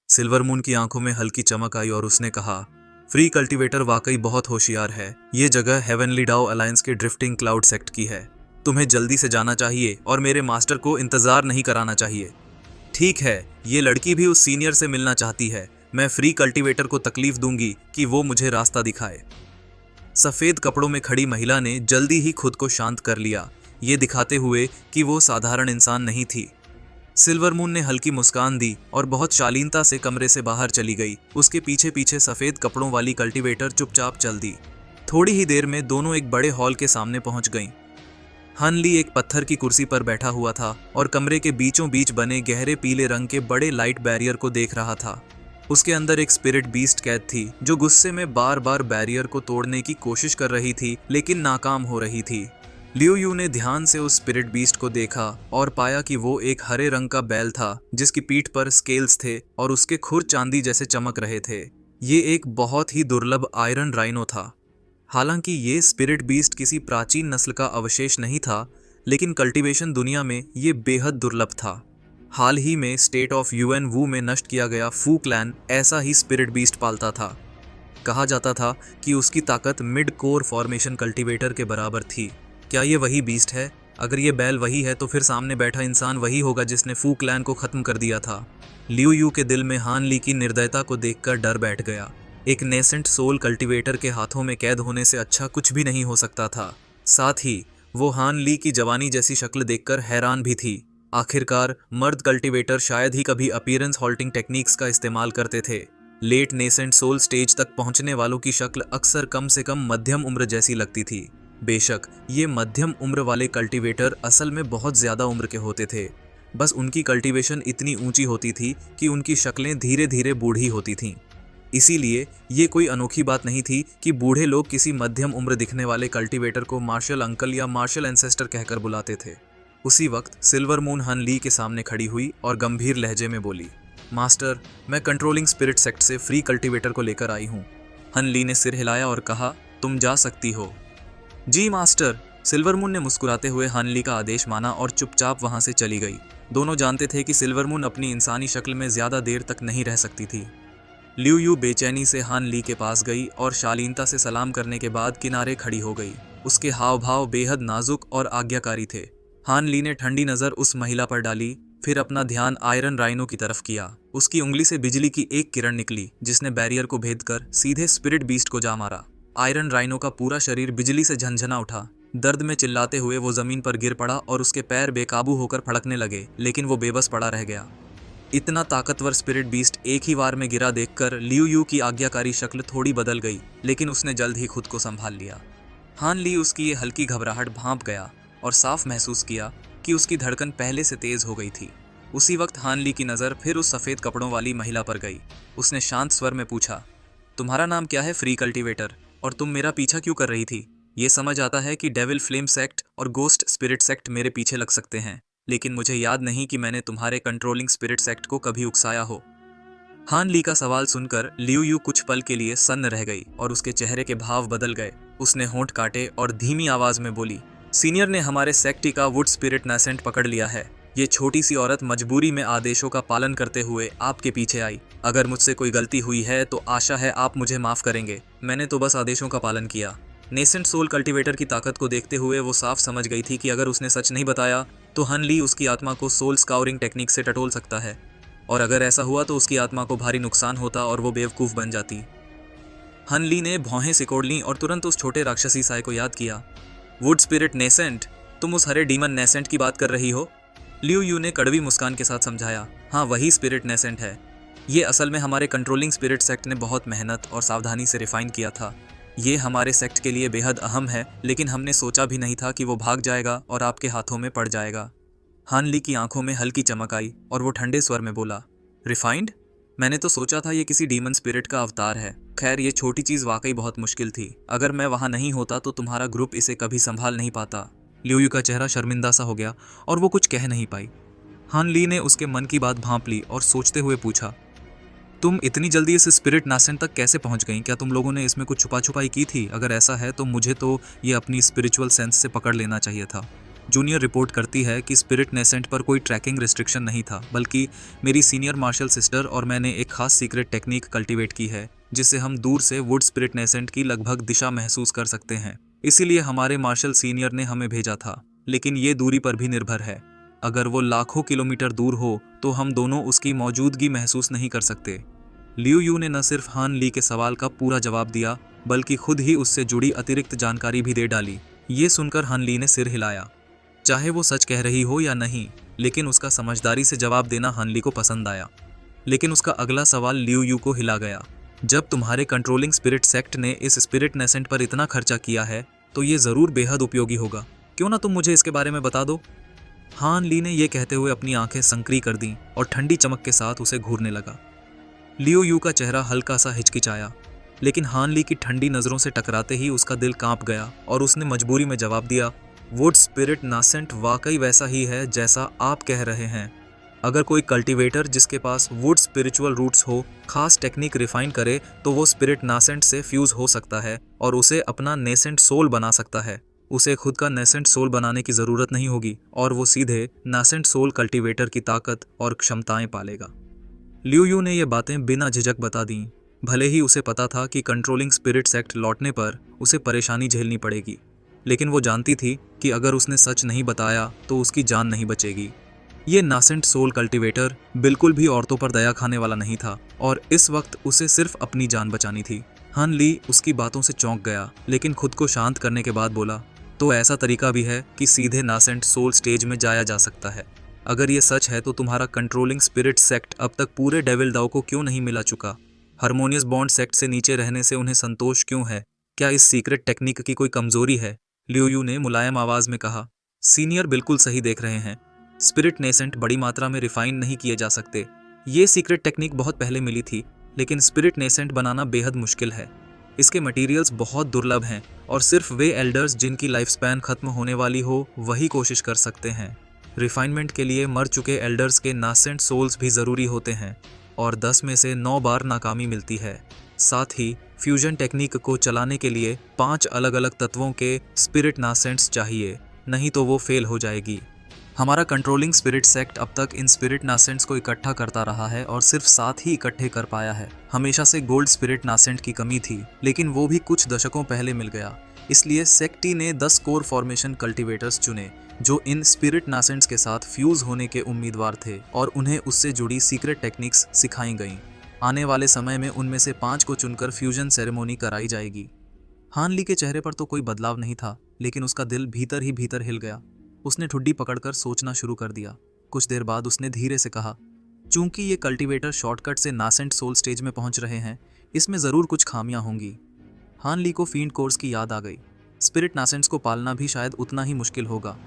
Silver moon की आंखों में हल्की चमक आई और उसने कहा, फ्री कल्टीवेटर वाकई बहुत होशियार है। ये जगह हेवनली डाओ अलायंस के ड्रिफ्टिंग क्लाउड सेक्ट की है। तुम्हें जल्दी से जाना चाहिए और मेरे मास्टर को इंतजार नहीं कराना चाहिए। ठीक है, ये लड़की भी उस सीनियर से मिलना चाहती है। मैं फ्री कल्टीवेटर को तकलीफ दूंगी कि वो मुझे रास्ता दिखाए। सफेद कपड़ों में खड़ी महिला ने जल्दी ही खुद को शांत कर लिया, ये दिखाते हुए कि वो साधारण इंसान नहीं थी। सिल्वर मून ने हल्की मुस्कान दी और बहुत शालीनता से कमरे से बाहर चली गई। उसके पीछे पीछे सफेद कपड़ों वाली कल्टीवेटर चुपचाप चल दी। थोड़ी ही देर में दोनों एक बड़े हॉल के सामने पहुंच गईं। हन ली एक पत्थर की कुर्सी पर बैठा हुआ था और कमरे के बीचों बीच बने गहरे पीले रंग के बड़े लाइट बैरियर को देख रहा था। उसके अंदर एक स्पिरिट बीस्ट कैद थी जो गुस्से में बार बार बैरियर को तोड़ने की कोशिश कर रही थी, लेकिन नाकाम हो रही थी। लियू यू ने ध्यान से उस स्पिरिट बीस्ट को देखा और पाया कि वो एक हरे रंग का बैल था जिसकी पीठ पर स्केल्स थे और उसके खुर चांदी जैसे चमक रहे थे। ये एक बहुत ही दुर्लभ आयरन राइनो था। हालांकि ये स्पिरिट बीस्ट किसी प्राचीन नस्ल का अवशेष नहीं था, लेकिन कल्टीवेशन दुनिया में ये बेहद दुर्लभ था। हाल ही में स्टेट ऑफ यूएन वू में नष्ट किया गया फू क्लैन ऐसा ही स्पिरिट बीस्ट पालता था। कहा जाता था कि उसकी ताकत मिड कोर फॉर्मेशन कल्टीवेटर के बराबर थी। क्या ये वही बीस्ट है? अगर ये बैल वही है तो फिर सामने बैठा इंसान वही होगा जिसने फू क्लैन को खत्म कर दिया था। लियू यू के दिल में हान ली की निर्दयता को देखकर डर बैठ गया। एक नेसेंट सोल कल्टीवेटर के हाथों में कैद होने से अच्छा कुछ भी नहीं हो सकता था। साथ ही वो हान ली की जवानी जैसी शक्ल देखकर हैरान भी थी। आखिरकार मर्द कल्टीवेटर शायद ही कभी अपीयरेंस हॉल्टिंग टेक्निक्स का इस्तेमाल करते थे। लेट नेसेंट सोल स्टेज तक पहुंचने वालों की शक्ल अक्सर कम से कम मध्यम उम्र जैसी लगती थी। बेशक ये मध्यम उम्र वाले कल्टीवेटर असल में बहुत ज्यादा उम्र के होते थे। बस उनकी कल्टीवेशन इतनी ऊंची होती थी कि उनकी शक्लें धीरे धीरे बूढ़ी होती थीं। इसीलिए ये कोई अनोखी बात नहीं थी कि बूढ़े लोग किसी मध्यम उम्र दिखने वाले कल्टीवेटर को मार्शल अंकल या मार्शल एंसेस्टर कहकर बुलाते थे। उसी वक्त सिल्वर मून हन ली के सामने खड़ी हुई और गंभीर लहजे में बोली, मास्टर, मैं कंट्रोलिंग स्पिरिट सेक्ट से फ्री कल्टीवेटर को लेकर आई हूँ। हन ली ने सिर हिलाया और कहा, तुम जा सकती हो। जी मास्टर। सिल्वर मून ने मुस्कुराते हुए हन ली का आदेश माना और चुपचाप वहां से चली गई। दोनों जानते थे कि सिल्वर मून अपनी इंसानी शक्ल में ज्यादा देर तक नहीं रह सकती थी। लियू यू बेचैनी से हान ली के पास गई और शालीनता से सलाम करने के बाद किनारे खड़ी हो गई। उसके हाव भाव बेहद नाजुक और आज्ञाकारी थे। हान ली ने ठंडी नजर उस महिला पर डाली, फिर अपना ध्यान आयरन राइनो की तरफ किया। उसकी उंगली से बिजली की एक किरण निकली जिसने बैरियर को भेदकर सीधे स्पिरिट बीस्ट को जा मारा। आयरन राइनो का पूरा शरीर बिजली से झंझना उठा। दर्द में चिल्लाते हुए वो जमीन पर गिर पड़ा और उसके पैर बेकाबू होकर फड़कने लगे, लेकिन वो बेबस पड़ा रह गया। इतना ताकतवर स्पिरिट बीस्ट एक ही वार में गिरा देखकर लियू यू की आज्ञाकारी शक्ल थोड़ी बदल गई, लेकिन उसने जल्द ही खुद को संभाल लिया। हान ली उसकी ये हल्की घबराहट भांप गया और साफ महसूस किया कि उसकी धड़कन पहले से तेज हो गई थी। उसी वक्त हान ली की नज़र फिर उस सफ़ेद कपड़ों वाली महिला पर गई। उसने शांत स्वर में पूछा, तुम्हारा नाम क्या है फ्री कल्टीवेटर, और तुम मेरा पीछा क्यों कर रही थी? ये समझ आता है कि डेविल फ्लेम सेक्ट और गोस्ट स्पिरिट सेक्ट मेरे पीछे लग सकते हैं, लेकिन मुझे याद नहीं कि मैंने तुम्हारे कंट्रोलिंग स्पिरिट सेक्ट को कभी उकसाया हो। हान ली का सवाल सुनकर लियू यू कुछ पल के लिए सन्न रह गई और उसके चेहरे के भाव बदल गए। उसने होंठ काटे और धीमी आवाज में बोली, सीनियर ने हमारे सेक्टी का वुड स्पिरिट नेसेंट पकड़ लिया है। ये छोटी सी औरत मजबूरी में आदेशों का पालन करते हुए आपके पीछे आई। अगर मुझसे कोई गलती हुई है तो आशा है आप मुझे माफ करेंगे। मैंने तो बस आदेशों का पालन किया। नेसेंट सोल कल्टीवेटर की ताकत को देखते हुए वो साफ समझ गई थी कि अगर उसने सच नहीं बताया तो हन ली उसकी आत्मा को सोल स्काउरिंग टेक्निक से टटोल सकता है, और अगर ऐसा हुआ तो उसकी आत्मा को भारी नुकसान होता और वो बेवकूफ़ बन जाती। हन ली ने भौहें सिकोड़ लीं और तुरंत उस छोटे राक्षसी साय को याद किया। वुड स्पिरिट नेसेंट, तुम उस हरे डीमन नेसेंट की बात कर रही हो? लियू यू ने कड़वी मुस्कान के साथ समझाया, हाँ वही स्पिरिट नेसेंट है। ये असल में हमारे कंट्रोलिंग स्पिरिट सेक्ट ने बहुत मेहनत और सावधानी से रिफाइन किया था। ये हमारे सेक्ट के लिए बेहद अहम है, लेकिन हमने सोचा भी नहीं था कि वो भाग जाएगा और आपके हाथों में पड़ जाएगा। हान ली की आंखों में हल्की चमक आई और वो ठंडे स्वर में बोला, रिफाइंड? मैंने तो सोचा था ये किसी डीमन स्पिरिट का अवतार है। खैर, ये छोटी चीज़ वाकई बहुत मुश्किल थी। अगर मैं वहाँ नहीं होता तो तुम्हारा ग्रुप इसे कभी संभाल नहीं पाता। लियू यू का चेहरा शर्मिंदा सा हो गया और वो कुछ कह नहीं पाई। हान ली ने उसके मन की बात भांप ली और सोचते हुए पूछा, तुम इतनी जल्दी इस स्पिरिट नेसेंट तक कैसे पहुंच गई? क्या तुम लोगों ने इसमें कुछ छुपा छुपाई की थी? अगर ऐसा है तो मुझे तो ये अपनी स्पिरिचुअल सेंस से पकड़ लेना चाहिए था। जूनियर रिपोर्ट करती है कि स्पिरिट नेसेंट पर कोई ट्रैकिंग रिस्ट्रिक्शन नहीं था, बल्कि मेरी सीनियर मार्शल सिस्टर और मैंने एक खास सीक्रेट टेक्निक कल्टीवेट की है जिससे हम दूर से वुड स्पिरिट नेसेंट की लगभग दिशा महसूस कर सकते हैं। इसीलिए हमारे मार्शल सीनियर ने हमें भेजा था, लेकिन ये दूरी पर भी निर्भर है। अगर वो लाखों किलोमीटर दूर हो तो हम दोनों उसकी मौजूदगी महसूस नहीं कर सकते। लियू यू ने न सिर्फ हान ली के सवाल का पूरा जवाब दिया, बल्कि खुद ही उससे जुड़ी अतिरिक्त जानकारी भी दे डाली। ये सुनकर हान ली ने सिर हिलाया। चाहे वो सच कह रही हो या नहीं, लेकिन उसका समझदारी से जवाब देना हान ली को पसंद आया। लेकिन उसका अगला सवाल लियू यू को हिला गया। जब तुम्हारे कंट्रोलिंग स्पिरिट सेक्ट ने इस स्पिरिट नेसेंट पर इतना खर्चा किया है तो ये जरूर बेहद उपयोगी होगा। क्यों ना तुम मुझे इसके बारे में बता दो। हान ली ने यह कहते हुए अपनी आंखें संकरी कर दी और ठंडी चमक के साथ उसे घूरने लगा। लियू यू का चेहरा हल्का सा हिचकिचाया, लेकिन हान ली की ठंडी नजरों से टकराते ही उसका दिल कांप गया और उसने मजबूरी में जवाब दिया, वुड स्पिरिट नासेंट वाकई वैसा ही है जैसा आप कह रहे हैं। अगर कोई कल्टीवेटर जिसके पास वुड स्पिरिचुअल रूट्स हो खास टेक्निक रिफाइन करे तो वो स्पिरिट नासेंट से फ्यूज हो सकता है और उसे अपना नेसेंट सोल बना सकता है। उसे खुद का नेसेंट सोल बनाने की जरूरत नहीं होगी और वो सीधे नासेंट सोल कल्टीवेटर की ताकत और क्षमताएं पालेगा। लियू यू ने ये बातें बिना झिझक बता दी। भले ही उसे पता था कि कंट्रोलिंग स्पिरिट सेक्ट लौटने पर उसे परेशानी झेलनी पड़ेगी, लेकिन वो जानती थी कि अगर उसने सच नहीं बताया तो उसकी जान नहीं बचेगी। ये नासेंट सोल कल्टीवेटर बिल्कुल भी औरतों पर दया खाने वाला नहीं था और इस वक्त उसे सिर्फ अपनी जान बचानी थी। हान ली उसकी बातों से चौंक गया, लेकिन खुद को शांत करने के बाद बोला, तो ऐसा तरीका भी है कि सीधे नासेंट सोल स्टेज में जाया जा सकता है। अगर ये सच है तो तुम्हारा कंट्रोलिंग स्पिरिट सेक्ट अब तक पूरे डेविल दाव को क्यों नहीं मिला चुका? हार्मोनियस बॉन्ड सेक्ट से नीचे रहने से उन्हें संतोष क्यों है? क्या इस सीक्रेट टेक्निक की कोई कमजोरी है? लियू यू ने मुलायम आवाज में कहा। सीनियर बिल्कुल सही देख रहे हैं। स्पिरिट नेसेंट बड़ी मात्रा में रिफाइन नहीं किए जा सकते। ये सीक्रेट टेक्निक बहुत पहले मिली थी, लेकिन स्पिरिट नेसेंट बनाना बेहद मुश्किल है। इसके मटेरियल्स बहुत दुर्लभ हैं और सिर्फ वे एल्डर्स जिनकी लाइफ स्पैन खत्म होने वाली हो वही कोशिश कर सकते हैं। रिफाइनमेंट के लिए मर चुके एल्डर्स के नासेंट सोल्स भी ज़रूरी होते हैं और 10 में से 9 बार नाकामी मिलती है। साथ ही फ्यूजन टेक्निक को चलाने के लिए 5 अलग अलग तत्वों के स्पिरिट नासेंट्स चाहिए, नहीं तो वो फेल हो जाएगी। हमारा कंट्रोलिंग स्पिरिट सेक्ट अब तक इन स्पिरिट नासेंट्स को इकट्ठा करता रहा है और सिर्फ 7 ही इकट्ठे कर पाया है। हमेशा से गोल्ड स्पिरिट नासेंट की कमी थी, लेकिन वो भी कुछ दशकों पहले मिल गया। इसलिए सेक्टी ने 10 कोर फॉर्मेशन कल्टीवेटर्स चुने जो इन स्पिरिट नासेंट्स के साथ फ्यूज होने के उम्मीदवार थे और उन्हें उससे जुड़ी सीक्रेट टेक्निक्स सिखाई गईं। आने वाले समय में उनमें से 5 को चुनकर फ्यूजन सेरेमोनी कराई जाएगी। हान ली के चेहरे पर तो कोई बदलाव नहीं था, लेकिन उसका दिल भीतर ही भीतर हिल गया। उसने ठुड्डी पकड़कर सोचना शुरू कर दिया। कुछ देर बाद उसने धीरे से कहा, चूंकि ये कल्टीवेटर शॉर्टकट से नासेंट सोल स्टेज में पहुंच रहे हैं, इसमें ज़रूर कुछ खामियां होंगी। हान ली को फील्ड कोर्स की याद आ गई। स्पिरिट नासेंट्स को पालना भी शायद उतना ही मुश्किल होगा।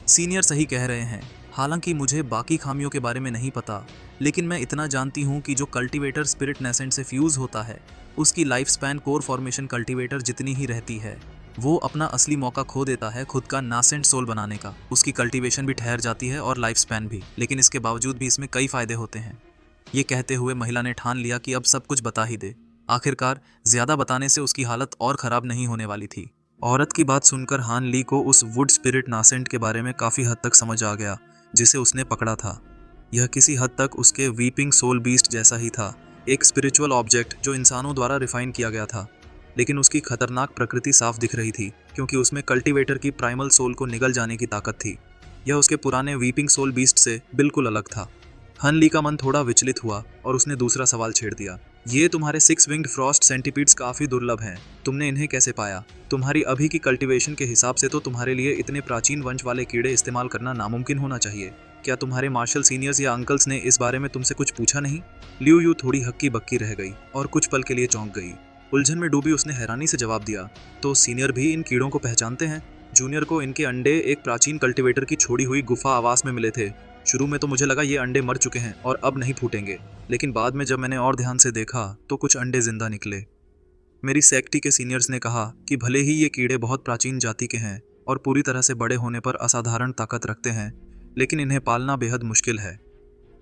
सीनियर सही कह रहे हैं। हालांकि मुझे बाकी खामियों के बारे में नहीं पता, लेकिन मैं इतना जानती हूँ कि जो कल्टीवेटर स्पिरिट नेसेंट से फ्यूज होता है उसकी life span core formation cultivator जितनी ही रहती है। वो अपना असली मौका खो देता है खुद का नासेंट सोल बनाने का। उसकी कल्टीवेशन भी ठहर जाती है और लाइफ स्पैन भी, लेकिन इसके बावजूद भी इसमें कई फायदे होते हैं। ये कहते हुए महिला ने ठान लिया कि अब सब कुछ बता ही दे। आखिरकार ज्यादा बताने से उसकी हालत और खराब नहीं होने वाली थी। औरत की बात सुनकर हान ली को उस वुड स्पिरिट नासेंट के बारे में काफी हद तक समझ आ गया जिसे उसने पकड़ा था। यह किसी हद तक उसके वीपिंग सोल बीस्ट जैसा ही था, एक स्पिरिचुअल ऑब्जेक्ट जो इंसानों द्वारा रिफाइन किया गया था। लेकिन उसकी खतरनाक प्रकृति साफ दिख रही थी, क्योंकि उसमें कल्टीवेटर की प्राइमल सोल को निगल जाने की ताकत थी। यह उसके पुराने वीपिंग सोल बीस्ट से बिल्कुल अलग था। हान ली का मन थोड़ा विचलित हुआ और उसने दूसरा सवाल छेड़ दिया, ये तुम्हारे 6 विंग्ड फ्रॉस्ट सेंटीपीड्स काफी दुर्लभ हैं। तुमने इन्हें कैसे पाया? तुम्हारी अभी की कल्टीवेशन के हिसाब से तो तुम्हारे लिए इतने प्राचीन वंश वाले कीड़े इस्तेमाल करना नामुमकिन होना चाहिए। क्या तुम्हारे मार्शल सीनियर्स या अंकल्स ने इस बारे में तुमसे कुछ पूछा नहीं? लियू यू थोड़ी हक्की बक्की रह गई और कुछ पल के लिए चौंक गई। उलझन में डूबी उसने हैरानी से जवाब दिया, तो सीनियर भी इन कीड़ों को पहचानते हैं? जूनियर को इनके अंडे एक प्राचीन कल्टीवेटर की छोड़ी हुई गुफा आवास में मिले थे। शुरू में तो मुझे लगा ये अंडे मर चुके हैं और अब नहीं फूटेंगे, लेकिन बाद में जब मैंने और ध्यान से देखा तो कुछ अंडे जिंदा निकले। मेरी सेक्टी के सीनियर्स ने कहा कि भले ही ये कीड़े बहुत प्राचीन जाति के हैं और पूरी तरह से बड़े होने पर असाधारण ताकत रखते हैं, लेकिन इन्हें पालना बेहद मुश्किल है।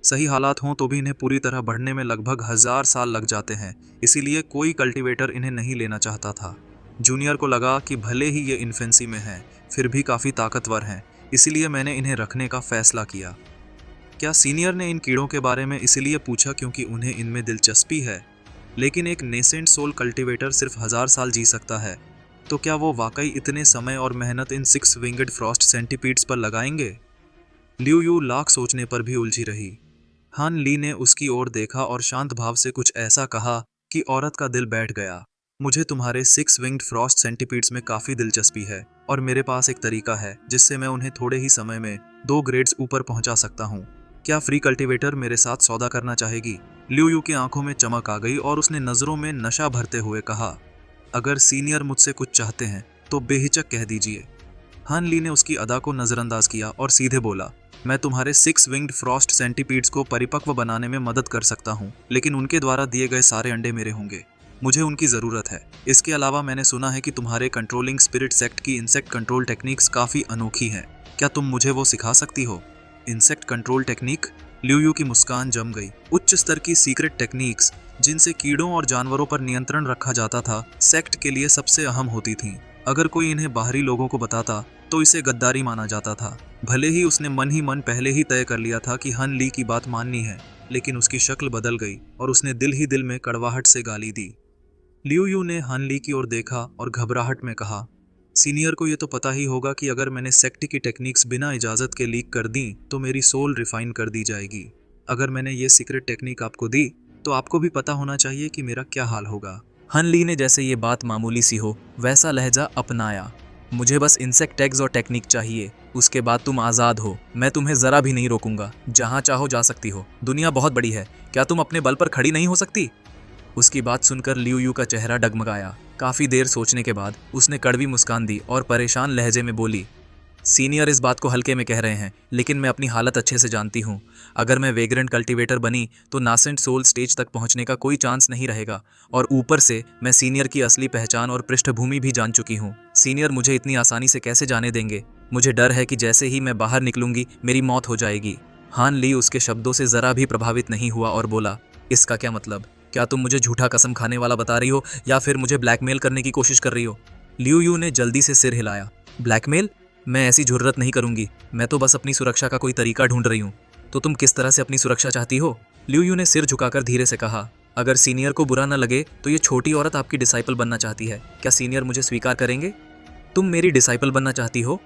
सही हालात हों तो भी इन्हें पूरी तरह बढ़ने में लगभग 1000 साल लग जाते हैं। इसीलिए कोई कल्टीवेटर इन्हें नहीं लेना चाहता था। जूनियर को लगा कि भले ही ये इन्फेंसी में हैं, फिर भी काफ़ी ताकतवर हैं। इसीलिए मैंने इन्हें रखने का फैसला किया। क्या सीनियर ने इन कीड़ों के बारे में इसलिए पूछा क्योंकि उन्हें इनमें दिलचस्पी है? लेकिन एक नेसेंट सोल कल्टीवेटर सिर्फ 1000 साल जी सकता है, तो क्या वो वाकई इतने समय और मेहनत इन 6 विंगड फ्रॉस्ट सेंटीपीड्स पर लगाएंगे? लियू यू लाख सोचने पर भी उलझी रही। हान ली ने उसकी ओर देखा और शांत भाव से कुछ ऐसा कहा कि औरत का दिल बैठ गया। मुझे तुम्हारे 6 विंग्ड फ्रॉस्ट सेंटीपीड्स में काफी दिलचस्पी है और मेरे पास एक तरीका है जिससे मैं उन्हें थोड़े ही समय में 2 ग्रेड्स ऊपर पहुंचा सकता हूं। क्या फ्री कल्टीवेटर मेरे साथ सौदा करना चाहेगी? लियू यू की आंखों में चमक आ गई और उसने नजरों में नशा भरते हुए कहा, अगर सीनियर मुझसे कुछ चाहते हैं तो बेहिचक कह दीजिए। हान ली ने उसकी अदा को नजरअंदाज किया और सीधे बोला, मैं तुम्हारे 6 विंग्ड फ्रॉस्ट सेंटीपीड्स को परिपक्व बनाने में मदद कर सकता हूं, लेकिन उनके द्वारा दिए गए सारे अंडे मेरे होंगे। मुझे उनकी जरूरत है। इसके अलावा मैंने सुना है कि तुम्हारे कंट्रोलिंग स्पिरिट सेक्ट की इंसेक्ट कंट्रोल टेक्निक्स काफी अनोखी हैं। क्या तुम मुझे वो सिखा सकती हो? Insect control technique? Liu you की मुस्कान जम गई। उच्च स्तर की सीक्रेट टेक्निक्स जिनसे कीड़ों और जानवरों पर नियंत्रण रखा जाता था, सेक्ट के लिए सबसे अहम होती थीं। अगर कोई इन्हें बाहरी लोगों को बताता तो इसे गद्दारी माना जाता था। भले ही उसने मन ही मन पहले ही तय कर लिया था कि हन ली की बात माननी है, लेकिन उसकी शक्ल बदल गई और उसने दिल ही दिल में कड़वाहट से गाली दी। लियू यू ने हन ली की ओर देखा और घबराहट में कहा, सीनियर को ये तो पता ही होगा कि अगर मैंने सेक्ट की टेक्निक्स बिना इजाजत के लीक कर दी तो मेरी सोल रिफाइन कर दी जाएगी। अगर मैंने ये सीक्रेट टेक्निक आपको दी तो आपको भी पता होना चाहिए कि मेरा क्या हाल होगा। हन ली ने जैसे ये बात मामूली सी हो वैसा लहजा अपनाया। मुझे बस इंसेक्ट टैग्स और टेक्निक चाहिए, उसके बाद तुम आज़ाद हो। मैं तुम्हें ज़रा भी नहीं रोकूंगा, जहाँ चाहो जा सकती हो। दुनिया बहुत बड़ी है, क्या तुम अपने बल पर खड़ी नहीं हो सकती? उसकी बात सुनकर लियू यू का चेहरा डगमगाया। काफ़ी देर सोचने के बाद उसने कड़वी मुस्कान दी और परेशान लहजे में बोली, सीनियर इस बात को हल्के में कह रहे हैं, लेकिन मैं अपनी हालत अच्छे से जानती हूँ। अगर मैं वेग्रेंट कल्टीवेटर बनी तो नासेंट सोल स्टेज तक पहुँचने का कोई चांस नहीं रहेगा, और ऊपर से मैं सीनियर की असली पहचान और पृष्ठभूमि भी जान चुकी हूँ। सीनियर मुझे इतनी आसानी से कैसे जाने देंगे? मुझे डर है कि जैसे ही मैं बाहर निकलूंगी मेरी मौत हो जाएगी। हान ली उसके शब्दों से ज़रा भी प्रभावित नहीं हुआ और बोला, इसका क्या मतलब? क्या तुम मुझे झूठा कसम खाने वाला बता रही हो या फिर मुझे ब्लैकमेल करने की कोशिश कर रही हो? लियू यू ने जल्दी से सिर हिलाया। ब्लैकमेल? मैं ऐसी जुर्रत नहीं करूंगी। मैं तो बस अपनी सुरक्षा का कोई तरीका ढूंढ रही हूँ। तो तुम किस तरह से अपनी सुरक्षा चाहती हो? लियू यू ने सिर झुकाकर धीरे से कहा, अगर सीनियर को बुरा न लगे तो ये छोटी औरत आपकी डिसाइपल बनना चाहती है। क्या सीनियर मुझे स्वीकार करेंगे? तुम मेरी डिसाइपल बनना चाहती हो?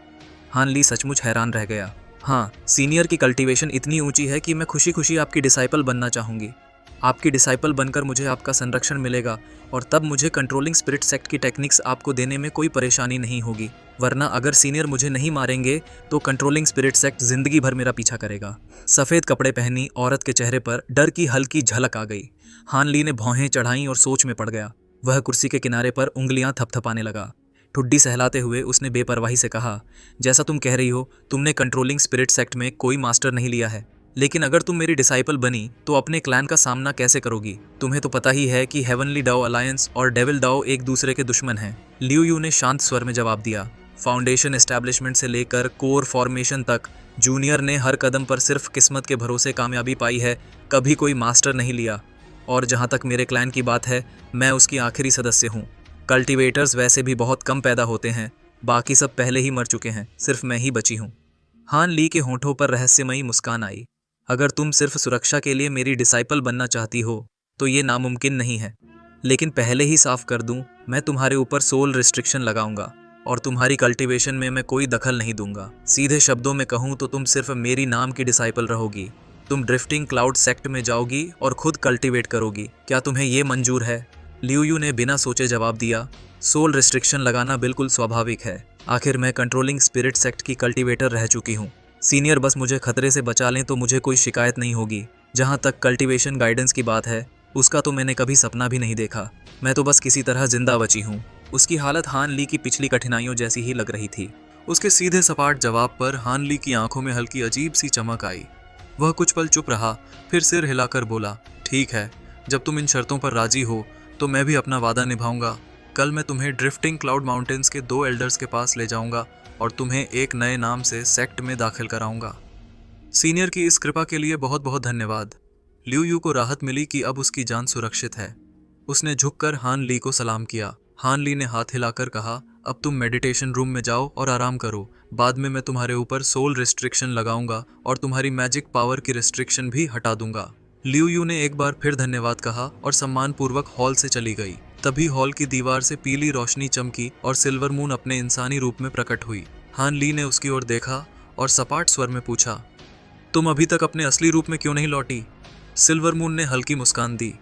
हान ली सचमुच हैरान रह गया। हाँ, सीनियर की कल्टीवेशन इतनी ऊंची है कि मैं खुशी खुशी आपकी डिसाइपल बनना चाहूँगी। आपकी डिसाइपल बनकर मुझे आपका संरक्षण मिलेगा और तब मुझे कंट्रोलिंग स्पिरिट सेक्ट की टेक्निक्स आपको देने में कोई परेशानी नहीं होगी। वरना अगर सीनियर मुझे नहीं मारेंगे तो कंट्रोलिंग स्पिरिट सेक्ट जिंदगी भर मेरा पीछा करेगा। सफ़ेद कपड़े पहनी औरत के चेहरे पर डर की हल्की झलक आ गई। हान ली ने भौहें चढ़ाई और सोच में पड़ गया। वह कुर्सी के किनारे पर उंगलियां थपथपाने लगा। ठुड्डी सहलाते हुए उसने बेपरवाही से कहा, जैसा तुम कह रही हो, तुमने कंट्रोलिंग स्पिरिट सेक्ट में कोई मास्टर नहीं लिया है, लेकिन अगर तुम मेरी डिसाइपल बनी तो अपने क्लैन का सामना कैसे करोगी? तुम्हें तो पता ही है कि हेवनली डाओ अलायंस और डेविल डाओ एक दूसरे के दुश्मन हैं। लियू यू ने शांत स्वर में जवाब दिया। फाउंडेशन एस्टैब्लिशमेंट से लेकर कोर फॉर्मेशन तक जूनियर ने हर कदम पर सिर्फ किस्मत के भरोसे कामयाबी पाई है, कभी कोई मास्टर नहीं लिया। और जहाँ तक मेरे क्लैन की बात है, मैं उसकी आखिरी सदस्य हूँ। कल्टीवेटर्स वैसे भी बहुत कम पैदा होते हैं, बाकी सब पहले ही मर चुके हैं, सिर्फ मैं ही बची हूँ। हान ली के होंठों पर रहस्यमयी मुस्कान आई। अगर तुम सिर्फ सुरक्षा के लिए मेरी डिसाइपल बनना चाहती हो तो ये नामुमकिन नहीं है, लेकिन पहले ही साफ कर दूं, मैं तुम्हारे ऊपर सोल रिस्ट्रिक्शन लगाऊंगा और तुम्हारी कल्टीवेशन में मैं कोई दखल नहीं दूंगा। सीधे शब्दों में कहूं तो तुम सिर्फ मेरी नाम की डिसाइपल रहोगी। तुम ड्रिफ्टिंग क्लाउड सेक्ट में जाओगी और खुद कल्टीवेट करोगी। क्या तुम्हें ये मंजूर है? लियू यू ने बिना सोचे जवाब दिया, सोल रिस्ट्रिक्शन लगाना बिल्कुल स्वाभाविक है। आखिर मैं कंट्रोलिंग स्पिरिट सेक्ट की कल्टीवेटर रह चुकी हूँ। सीनियर बस मुझे खतरे से बचा लें तो मुझे कोई शिकायत नहीं होगी। जहाँ तक कल्टीवेशन गाइडेंस की बात है, उसका तो मैंने कभी सपना भी नहीं देखा। मैं तो बस किसी तरह जिंदा बची हूँ। उसकी हालत हान ली की पिछली कठिनाइयों जैसी ही लग रही थी। उसके सीधे सपाट जवाब पर हान ली की आंखों में हल्की अजीब सी चमक आई। वह कुछ पल चुप रहा, फिर सिर हिलाकर बोला, ठीक है, जब तुम इन शर्तों पर राजी हो तो मैं भी अपना वादा निभाऊंगा। कल मैं तुम्हें ड्रिफ्टिंग क्लाउड माउंटेन्स के 2 एल्डर्स के पास ले जाऊंगा और तुम्हें एक नए नाम से सेक्ट में दाखिल कराऊंगा। सीनियर की इस कृपा के लिए बहुत बहुत धन्यवाद। लियू यू को राहत मिली कि अब उसकी जान सुरक्षित है। उसने झुककर हान ली को सलाम किया। हान ली ने हाथ हिलाकर कहा, अब तुम मेडिटेशन रूम में जाओ और आराम करो। बाद में मैं तुम्हारे ऊपर सोल रिस्ट्रिक्शन लगाऊंगा और तुम्हारी मैजिक पावर की रिस्ट्रिक्शन भी हटा दूंगा। लियू यू ने एक बार फिर धन्यवाद कहा और सम्मानपूर्वक हॉल से चली गई। तभी हॉल की दीवार से पीली रोशनी चमकी और सिल्वर मून अपने इंसानी रूप में प्रकट हुई। हान ली ने उसकी ओर देखा और सपाट स्वर में पूछा, तुम अभी तक अपने असली रूप में क्यों नहीं लौटी? सिल्वर मून ने हल्की मुस्कान दी,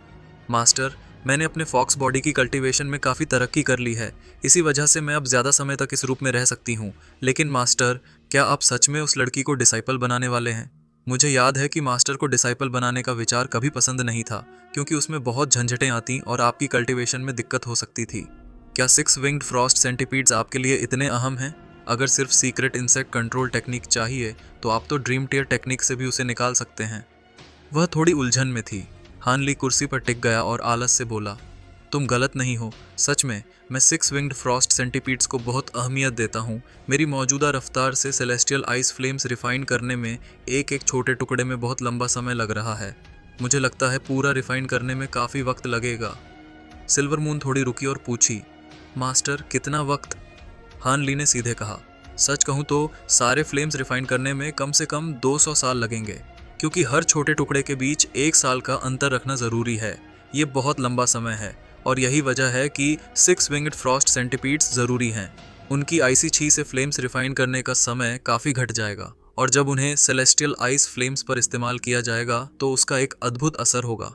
मास्टर, मैंने अपने फॉक्स बॉडी की कल्टीवेशन में काफ़ी तरक्की कर ली है। इसी वजह से मैं अब ज़्यादा समय तक इस रूप में रह सकती हूँ। लेकिन मास्टर, क्या आप सच में उस लड़की को डिसाइपल बनाने वाले हैं? मुझे याद है कि मास्टर को डिसाइपल बनाने का विचार कभी पसंद नहीं था, क्योंकि उसमें बहुत झंझटें आती और आपकी कल्टीवेशन में दिक्कत हो सकती थी। क्या 6 विंग्ड फ्रॉस्ट सेंटीपीड्स आपके लिए इतने अहम हैं? अगर सिर्फ सीक्रेट इंसेक्ट कंट्रोल टेक्निक चाहिए तो आप तो ड्रीम टियर टेक्निक से भी उसे निकाल सकते हैं। वह थोड़ी उलझन में थी। हान ली कुर्सी पर टिक गया और आलस से बोला, तुम गलत नहीं हो। सच में मैं 6 विंग्ड फ्रॉस्ट सेंटीपीड्स को बहुत अहमियत देता हूँ। मेरी मौजूदा रफ्तार से सेलेस्टियल आइस फ्लेम्स रिफाइन करने में एक एक छोटे टुकड़े में बहुत लंबा समय लग रहा है। मुझे लगता है पूरा रिफाइन करने में काफ़ी वक्त लगेगा। सिल्वर मून थोड़ी रुकी और पूछी, मास्टर, कितना वक्त? हान ली ने सीधे कहा, सच कहूँ तो सारे फ्लेम्स रिफाइन करने में कम से कम 200 साल लगेंगे, क्योंकि हर छोटे टुकड़े के बीच 1 साल का अंतर रखना ज़रूरी है। ये बहुत लंबा समय है और यही वजह है कि 6 विंग्ड फ्रॉस्ट सेंटीपीड्स ज़रूरी हैं। उनकी आइसी छी से फ्लेम्स रिफाइन करने का समय काफ़ी घट जाएगा और जब उन्हें सेलेस्टियल आइस फ्लेम्स पर इस्तेमाल किया जाएगा तो उसका एक अद्भुत असर होगा।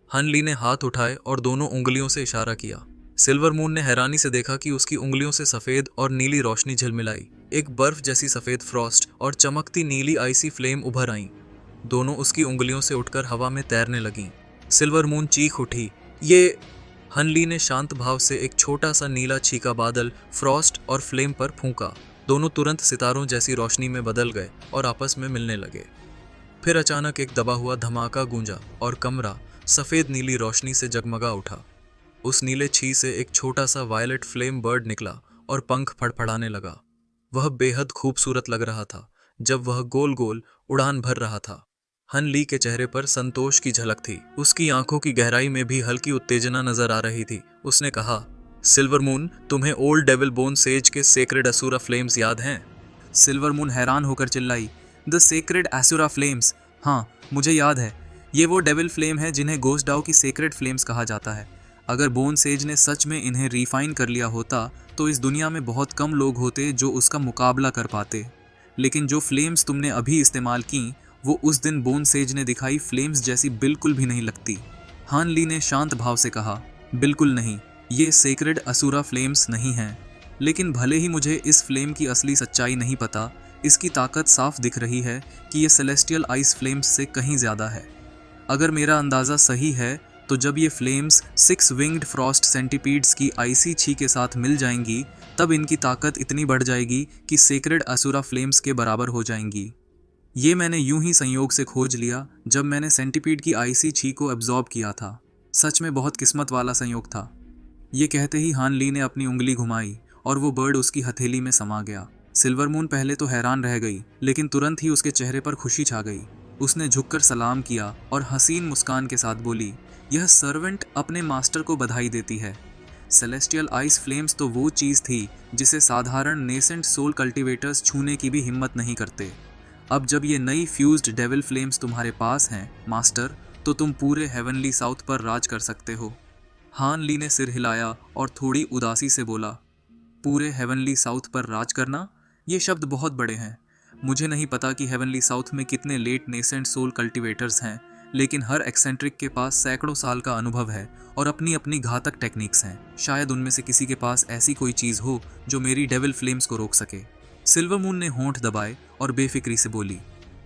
हन ली ने हाथ उठाए और दोनों उंगलियों से इशारा किया। सिल्वर मून ने हैरानी से देखा कि उसकी उंगलियों से सफ़ेद और नीली रोशनी झिलमिलाई। एक बर्फ जैसी सफ़ेद फ्रॉस्ट और चमकती नीली आइसी फ्लेम उभर आईं। दोनों उसकी उंगलियों से उठकर हवा में तैरने लगीं। सिल्वर मून चीख उठी, ये! हन ली ने शांत भाव से एक छोटा सा नीला छीका बादल फ्रॉस्ट और फ्लेम पर फूंका। दोनों तुरंत सितारों जैसी रोशनी में बदल गए और आपस में मिलने लगे। फिर अचानक एक दबा हुआ धमाका गूंजा और कमरा सफ़ेद नीली रोशनी से जगमगा उठा। उस नीले छी से एक छोटा सा वायलेट फ्लेम बर्ड निकला और पंख फड़फड़ाने लगा। वह बेहद खूबसूरत लग रहा था जब वह गोल गोल उड़ान भर रहा था। हन ली के चेहरे पर संतोष की झलक थी। उसकी आंखों की गहराई में भी हल्की उत्तेजना नजर आ रही थी। उसने कहा, सिल्वर मून, तुम्हें ओल्ड डेविल बोन सेज के सेक्रेड असुरा फ्लेम्स याद हैं? सिल्वर मून हैरान होकर चिल्लाई, द सेक्रेड असुरा फ्लेम्स? हाँ, मुझे याद है। ये वो डेविल फ्लेम है जिन्हें गोस्ट डाउ की सेक्रेड फ्लेम्स कहा जाता है। अगर बोन सेज ने सच में इन्हें रिफाइन कर लिया होता तो इस दुनिया में बहुत कम लोग होते जो उसका मुकाबला कर पाते। लेकिन जो फ्लेम्स तुमने अभी इस्तेमाल की वो उस दिन बोन सेज ने दिखाई फ्लेम्स जैसी बिल्कुल भी नहीं लगती। हान ली ने शांत भाव से कहा, बिल्कुल नहीं, ये सेक्रेड असुरा फ्लेम्स नहीं हैं। लेकिन भले ही मुझे इस फ्लेम की असली सच्चाई नहीं पता, इसकी ताकत साफ दिख रही है कि ये सेलेस्टियल आइस फ्लेम्स से कहीं ज़्यादा है। अगर मेरा अंदाज़ा सही है तो जब ये फ्लेम्स 6 विंग्ड फ्रॉस्ट सेंटीपीड्स की आइसी छी के साथ मिल जाएंगी तब इनकी ताकत इतनी बढ़ जाएगी कि सेक्रेड असुरा फ्लेम्स के बराबर हो जाएंगी। ये मैंने यूं ही संयोग से खोज लिया जब मैंने सेंटीपीड की आइसी छी को एब्जॉर्ब किया था। सच में बहुत किस्मत वाला संयोग था। ये कहते ही हान ली ने अपनी उंगली घुमाई और वो बर्ड उसकी हथेली में समा गया। सिल्वर मून पहले तो हैरान रह गई, लेकिन तुरंत ही उसके चेहरे पर खुशी छा गई। उसने झुककर सलाम किया और हसीन मुस्कान के साथ बोली, यह सर्वेंट अपने मास्टर को बधाई देती है। सेलेस्टियल आइस फ्लेम्स तो वो चीज़ थी जिसे साधारण नेसेंट सोल कल्टीवेटर्स छूने की भी हिम्मत नहीं करते। अब जब ये नई फ्यूज्ड डेविल फ्लेम्स तुम्हारे पास हैं मास्टर, तो तुम पूरे हेवनली साउथ पर राज कर सकते हो। हान ली ने सिर हिलाया और थोड़ी उदासी से बोला, पूरे हेवनली साउथ पर राज करना? ये शब्द बहुत बड़े हैं। मुझे नहीं पता कि हेवनली साउथ में कितने लेट नेसेंट सोल कल्टीवेटर्स हैं, लेकिन हर एक्सेंट्रिक के पास सैकड़ों साल का अनुभव है और अपनी अपनी घातक टेक्निक्स हैं। शायद उनमें से किसी के पास ऐसी कोई चीज़ हो जो मेरी डेविल फ्लेम्स को रोक सके। सिल्वर मून ने होंठ दबाए और बेफिक्री से बोली,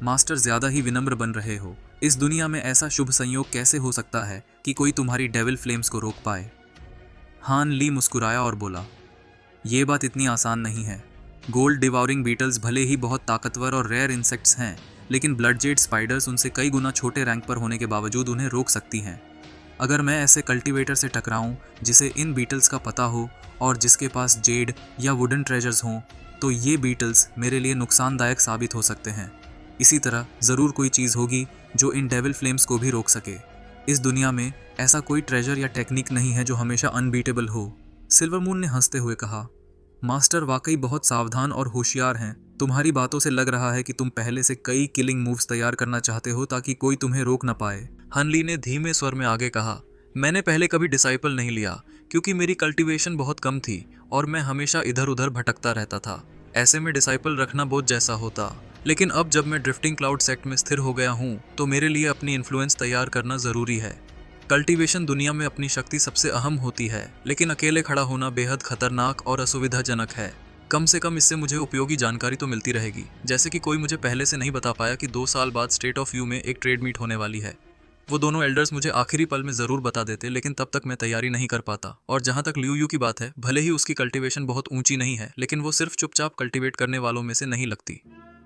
मास्टर, ज़्यादा ही विनम्र बन रहे हो। इस दुनिया में ऐसा शुभ संयोग कैसे हो सकता है कि कोई तुम्हारी डेविल फ्लेम्स को रोक पाए? हान ली मुस्कुराया और बोला, ये बात इतनी आसान नहीं है। गोल्ड डिवाउरिंग बीटल्स भले ही बहुत ताकतवर और रेयर इंसेक्ट्स हैं, लेकिन ब्लड जेड स्पाइडर्स उनसे कई गुना छोटे रैंक पर होने के बावजूद उन्हें रोक सकती हैं। अगर मैं ऐसे कल्टीवेटर से टकराऊं जिसे इन बीटल्स का पता हो और जिसके पास जेड या वुडन ट्रेजर्स हों, तो ये बीटल्स मेरे लिए नुकसानदायक साबित हो सकते हैं। इसी तरह ज़रूर कोई चीज़ होगी जो इन डेविल फ्लेम्स को भी रोक सके। इस दुनिया में ऐसा कोई ट्रेजर या टेक्निक नहीं है जो हमेशा अनबीटेबल हो। सिल्वर मून ने हंसते हुए कहा, मास्टर वाकई बहुत सावधान और होशियार हैं। तुम्हारी बातों से लग रहा है कि तुम पहले से कई किलिंग मूव्स तैयार करना चाहते हो ताकि कोई तुम्हें रोक न पाए। हन ली ने धीमे स्वर में आगे कहा, मैंने पहले कभी डिसाइपल नहीं लिया क्योंकि मेरी कल्टीवेशन बहुत कम थी और मैं हमेशा इधर उधर भटकता रहता था। ऐसे में डिसाइपल रखना बोझ जैसा होता। लेकिन अब जब मैं ड्रिफ्टिंग क्लाउड सेक्ट में स्थिर हो गया हूँ तो मेरे लिए अपनी इन्फ्लुएंस तैयार करना जरूरी है। कल्टीवेशन दुनिया में अपनी शक्ति सबसे अहम होती है, लेकिन अकेले खड़ा होना बेहद खतरनाक और असुविधाजनक है। कम से कम इससे मुझे उपयोगी जानकारी तो मिलती रहेगी, जैसे कि कोई मुझे पहले से नहीं बता पाया कि 2 साल बाद स्टेट ऑफ यू में एक ट्रेड मीट होने वाली है। वो दोनों एल्डर्स मुझे आखिरी पल में जरूर बता देते, लेकिन तब तक मैं तैयारी नहीं कर पाता। और जहां तक लियू यू की बात है, भले ही उसकी कल्टीवेशन बहुत ऊंची नहीं है, लेकिन वो सिर्फ चुपचाप कल्टीवेट करने वालों में से नहीं लगती।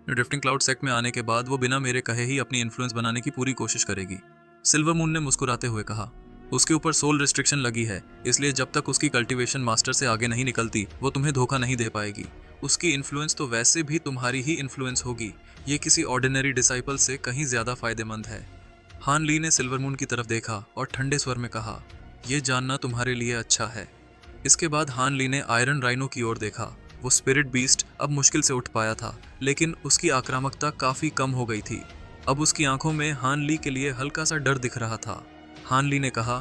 ड्रिफ्टिंग क्लाउड सेक्ट में आने के बाद वो बिना मेरे कहे ही अपनी इन्फ्लुएंस बनाने की पूरी कोशिश करेगी। सिल्वर मून ने मुस्कुराते हुए कहा, उसके ऊपर सोल रिस्ट्रिक्शन लगी है, इसलिए जब तक उसकी कल्टीवेशन मास्टर से आगे नहीं निकलती वो तुम्हें धोखा नहीं दे पाएगी। उसकी इन्फ्लुएंस तो वैसे भी तुम्हारी ही इन्फ्लुएंस होगी। ये किसी ऑर्डिनरी डिसाइपल से कहीं ज्यादा फायदेमंद है। हान ली ने सिल्वर मून की तरफ देखा और ठंडे स्वर में कहा, यह जानना तुम्हारे लिए अच्छा है। इसके बाद हान ली ने आयरन राइनो की ओर देखा। वो स्पिरिट बीस्ट अब मुश्किल से उठ पाया था, लेकिन उसकी आक्रामकता काफी कम हो गई थी। अब उसकी आंखों में हान ली के लिए हल्का सा डर दिख रहा था। हान ली ने कहा,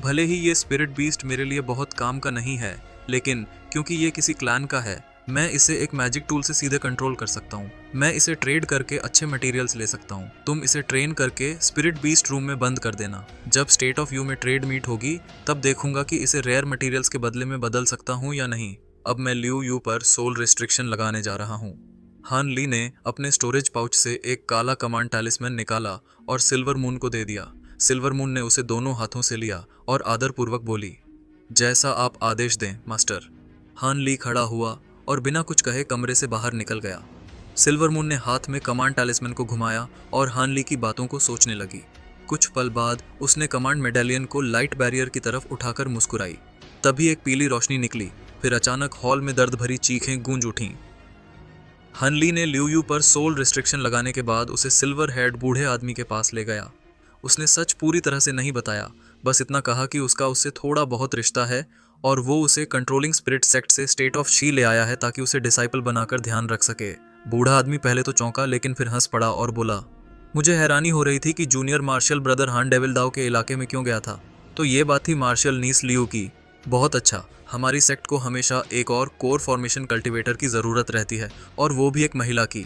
भले ही ये स्पिरिट बीस्ट मेरे लिए बहुत काम का नहीं है, लेकिन क्योंकि ये किसी क्लैन का है, मैं इसे एक मैजिक टूल से सीधे कंट्रोल कर सकता हूँ। मैं इसे ट्रेड करके अच्छे मटेरियल्स ले सकता हूँ। तुम इसे ट्रेन करके स्पिरिट बीस्ट रूम में बंद कर देना। जब स्टेट ऑफ यू में ट्रेड मीट होगी तब देखूंगा कि इसे रेयर मटेरियल्स के बदले में बदल सकता हूँ या नहीं। अब मैं लियू यू पर सोल रिस्ट्रिक्शन लगाने जा रहा हूँ। हान ली ने अपने स्टोरेज पाउच से एक काला कमांड टैलिस्मैन निकाला और सिल्वर मून को दे दिया। सिल्वर मून ने उसे दोनों हाथों से लिया और आदरपूर्वक बोली, जैसा आप आदेश दें मास्टर। हान ली खड़ा हुआ और बिना कुछ कहे कमरे से बाहर निकल गया। सिल्वर मून ने हाथ में कमांड टैलिस्मैन को घुमाया और हान ली की बातों को सोचने लगी। कुछ पल बाद उसने कमांड मेडालियन को लाइट बैरियर की तरफ उठाकर मुस्कुराई। तभी एक पीली रोशनी निकली, फिर अचानक हॉल में दर्द भरी चीखें गूंज उठीं। हन ली ने लियू यू पर सोल रिस्ट्रिक्शन लगाने के बाद उसे सिल्वर हेड बूढ़े आदमी के पास ले गया। उसने सच पूरी तरह से नहीं बताया, बस इतना कहा कि उसका उससे थोड़ा बहुत रिश्ता है और वो उसे कंट्रोलिंग स्पिरिट सेक्ट से स्टेट ऑफ शी ले आया है ताकि उसे डिसाइपल बनाकर ध्यान रख सके। बूढ़ा आदमी पहले तो चौंका, लेकिन फिर हंस पड़ा और बोला, मुझे हैरानी हो रही थी कि जूनियर मार्शल ब्रदर हान डेविल दाव के इलाके में क्यों गया था। तो ये बात थी मार्शल नीस लियू की। बहुत अच्छा, हमारी सेक्ट को हमेशा एक और कोर फॉर्मेशन कल्टीवेटर की ज़रूरत रहती है, और वो भी एक महिला की।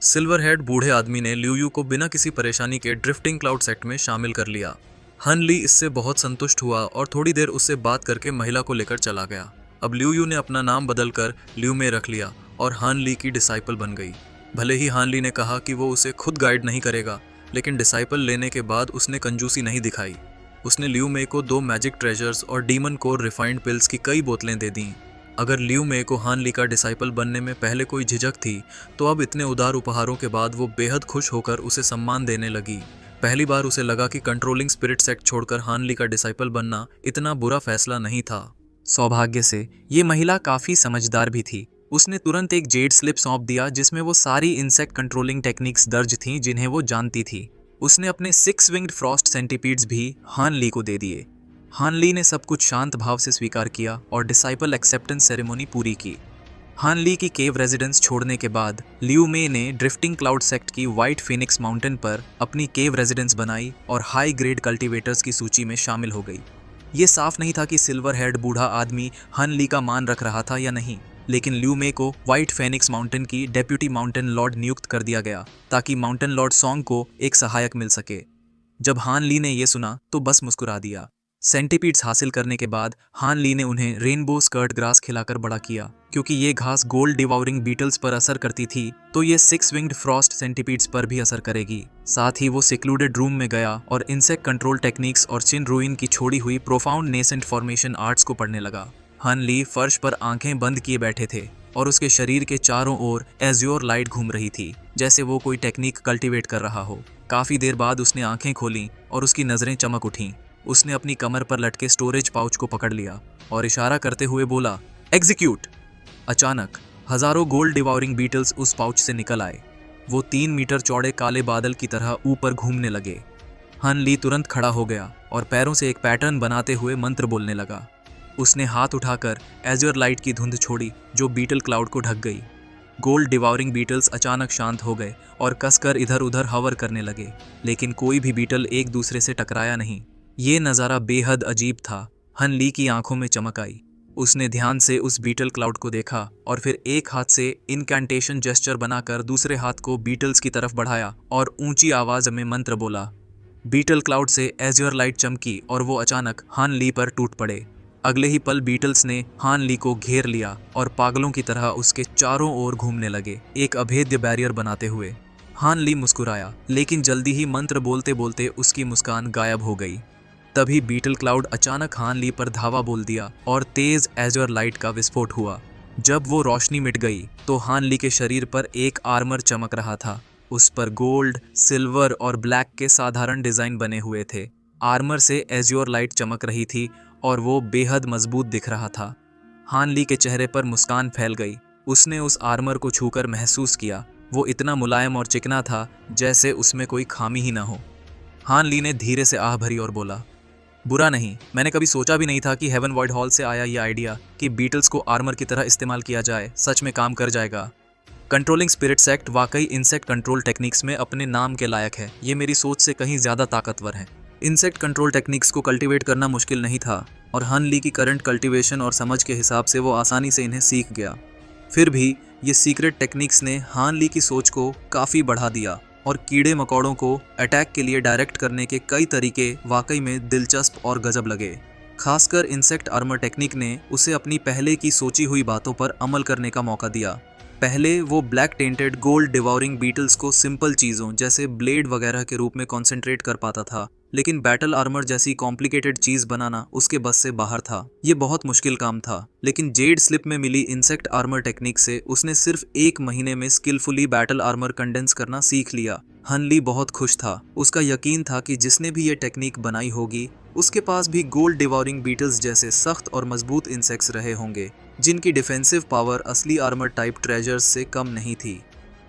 सिल्वर हेड बूढ़े आदमी ने लियू यू को बिना किसी परेशानी के ड्रिफ्टिंग क्लाउड सेक्ट में शामिल कर लिया। हन ली इससे बहुत संतुष्ट हुआ और थोड़ी देर उससे बात करके महिला को लेकर चला गया। अब लियू यू ने अपना नाम बदलकर लियू में रख लिया और हान ली की डिसाइपल बन गई। भले ही हान ली ने कहा कि वो उसे खुद गाइड नहीं करेगा, लेकिन डिसाइपल लेने के बाद उसने कंजूसी नहीं दिखाई। उसने लियू मे को 2 मैजिक ट्रेजर्स और डीमन कोर रिफाइंड पिल्स की कई बोतलें दे दी। अगर लियू मे को हान ली का डिसाइपल बनने में पहले कोई झिझक थी, तो अब इतने उदार उपहारों के बाद वो बेहद खुश होकर उसे सम्मान देने लगी। पहली बार उसे लगा कि कंट्रोलिंग स्पिरिट सेक्ट छोड़कर हान ली का डिसाइपल बनना इतना बुरा फैसला नहीं था। सौभाग्य से ये महिला काफी समझदार भी थी। उसने तुरंत एक जेड स्लिप सौंप दिया जिसमें वो सारी इंसेक्ट कंट्रोलिंग टेक्निक्स दर्ज थीं जिन्हें वो जानती थी। उसने अपने 6 विंग्ड फ्रॉस्ट सेंटीपीड्स भी हान ली को दे दिए। हान ली ने सब कुछ शांत भाव से स्वीकार किया और डिसाइपल एक्सेप्टेंस सेरेमनी पूरी की। हान ली की केव रेजिडेंस छोड़ने के बाद लियू मे ने ड्रिफ्टिंग क्लाउड सेक्ट की व्हाइट फिनिक्स माउंटेन पर अपनी केव रेजिडेंस बनाई और हाई ग्रेड कल्टीवेटर्स की सूची में शामिल हो गई। ये साफ नहीं था कि सिल्वर हेड बूढ़ा आदमी हान ली का मान रख रहा था या नहीं, लेकिन लियू मे को व्हाइट फेनिक्स माउंटेन की डेप्यूटी माउंटेन लॉर्ड नियुक्त कर दिया गया ताकि माउंटेन लॉर्ड सॉन्ग को एक सहायक मिल सके। जब हान ली ने यह सुना तो बस मुस्कुरा दिया। सेंटीपीड्स हासिल करने के बाद हान ली ने उन्हें रेनबो स्कर्ट ग्रास खिलाकर बड़ा किया। क्योंकि ये घास गोल्ड डिवाउरिंग बीटल्स पर असर करती थी, तो ये 6 विंग्ड फ्रॉस्ट सेंटीपीड्स पर भी असर करेगी। साथ ही वो सिक्लूडेड रूम में गया और इंसेक्ट कंट्रोल टेक्निक्स और चिन रूइन की छोड़ी हुई प्रोफाउंड नेसेंट फॉर्मेशन आर्ट्स को पढ़ने लगा। हान ली फर्श पर आंखें बंद किए बैठे थे और उसके शरीर के चारों ओर एज्योर लाइट घूम रही थी, जैसे वो कोई टेक्निक कल्टीवेट कर रहा हो। काफी देर बाद उसने आंखें खोलीं और उसकी नजरें चमक उठीं। उसने अपनी कमर पर लटके स्टोरेज पाउच को पकड़ लिया और इशारा करते हुए बोला, एग्जीक्यूट। अचानक हजारों गोल्ड डिवाउरिंग बीटल्स उस पाउच से निकल आए। वो 3 मीटर चौड़े काले बादल की तरह ऊपर घूमने लगे। हान ली तुरंत खड़ा हो गया और पैरों से एक पैटर्न बनाते हुए मंत्र बोलने लगा। उसने हाथ उठाकर एज़्योर लाइट की धुंध छोड़ी जो बीटल क्लाउड को ढक गई। गोल्ड डिवाउरिंग बीटल्स अचानक शांत हो गए और कसकर इधर उधर हवर करने लगे, लेकिन कोई भी बीटल एक दूसरे से टकराया नहीं। ये नज़ारा बेहद अजीब था। हन ली की आंखों में चमक आई। उसने ध्यान से उस बीटल क्लाउड को देखा और फिर एक हाथ से इनकैंटेशन जेस्चर बनाकर दूसरे हाथ को बीटल्स की तरफ बढ़ाया और ऊंची आवाज में मंत्र बोला। बीटल क्लाउड से एज़्योर लाइट चमकी और वो अचानक हान ली पर टूट पड़े। अगले ही पल बीटल्स ने हान ली को घेर लिया और पागलों की तरह उसके चारों ओर घूमने लगे, एक अभेद्य बैरियर बनाते हुए। हान ली मुस्कुराया, लेकिन जल्दी ही मंत्र बोलते बोलते उसकी मुस्कान गायब हो गई। तभी बीटल क्लाउड अचानक हान ली पर धावा बोल दिया और तेज एज़्योर लाइट का विस्फोट हुआ। जब वो रोशनी मिट गई तो हान ली के शरीर पर एक आर्मर चमक रहा था। उस पर गोल्ड, सिल्वर और ब्लैक के साधारण डिजाइन बने हुए थे। आर्मर से एज़्योर लाइट चमक रही थी और वो बेहद मजबूत दिख रहा था। हान ली के चेहरे पर मुस्कान फैल गई। उसने उस आर्मर को छूकर महसूस किया। वो इतना मुलायम और चिकना था जैसे उसमें कोई खामी ही ना हो। हान ली ने धीरे से आह भरी और बोला, बुरा नहीं, मैंने कभी सोचा भी नहीं था कि हेवन वॉइड हॉल से आया ये आइडिया कि बीटल्स को आर्मर की तरह इस्तेमाल किया जाए सच में काम कर जाएगा। कंट्रोलिंग स्पिरिट सेक्ट वाकई इंसेक्ट कंट्रोल टेक्निक्स में अपने नाम के लायक है। ये मेरी सोच से कहीं ज़्यादा ताकतवर है। इंसेक्ट कंट्रोल टेक्निक्स को कल्टीवेट करना मुश्किल नहीं था और हन ली की करंट कल्टीवेशन और समझ के हिसाब से वो आसानी से इन्हें सीख गया। फिर भी ये सीक्रेट टेक्निक्स ने हान ली की सोच को काफ़ी बढ़ा दिया और कीड़े मकोड़ों को अटैक के लिए डायरेक्ट करने के कई तरीके वाकई में दिलचस्प और गजब लगे। खासकर इंसेक्ट आर्मर टेक्निक ने उसे अपनी पहले की सोची हुई बातों पर अमल करने का मौका दिया। पहले वो ब्लैक टेंटेड गोल्ड डिवाउरिंग बीटल्स को सिंपल चीज़ों जैसे ब्लेड वगैरह के रूप में कॉन्सेंट्रेट कर पाता था, लेकिन बैटल आर्मर जैसी कॉम्प्लिकेटेड चीज़ बनाना उसके बस से बाहर था। ये बहुत मुश्किल काम था, लेकिन जेड स्लिप में मिली इंसेक्ट आर्मर टेक्निक से उसने सिर्फ 1 महीने में स्किलफुली बैटल आर्मर कंडेंस करना सीख लिया। हन ली बहुत खुश था। उसका यकीन था कि जिसने भी ये टेक्निक बनाई होगी उसके पास भी गोल्ड डिवाउरिंग बीटल्स जैसे सख्त और मजबूत इंसेक्ट्स रहे होंगे, जिनकी डिफेंसिव पावर असली आर्मर टाइप ट्रेजर्स से कम नहीं थी।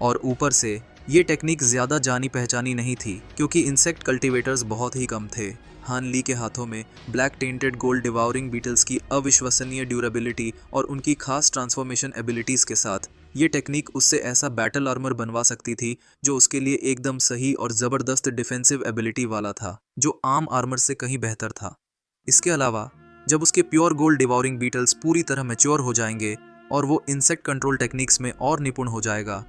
और ऊपर से ये टेक्निक ज़्यादा जानी पहचानी नहीं थी क्योंकि इंसेक्ट कल्टीवेटर्स बहुत ही कम थे। हान ली के हाथों में ब्लैक टेंटेड गोल्ड डिवाउरिंग बीटल्स की अविश्वसनीय ड्यूरेबिलिटी और उनकी खास ट्रांसफॉर्मेशन एबिलिटीज़ के साथ ये टेक्निक उससे ऐसा बैटल आर्मर बनवा सकती थी जो उसके लिए एकदम सही और ज़बरदस्त डिफेंसिव एबिलिटी वाला था, जो आम आर्मर से कहीं बेहतर था। इसके अलावा जब उसके प्योर गोल्ड डिवाउरिंग बीटल्स पूरी तरह मैच्योर हो जाएंगे और वो इंसेक्ट कंट्रोल टेक्निक्स में और निपुण हो जाएगा,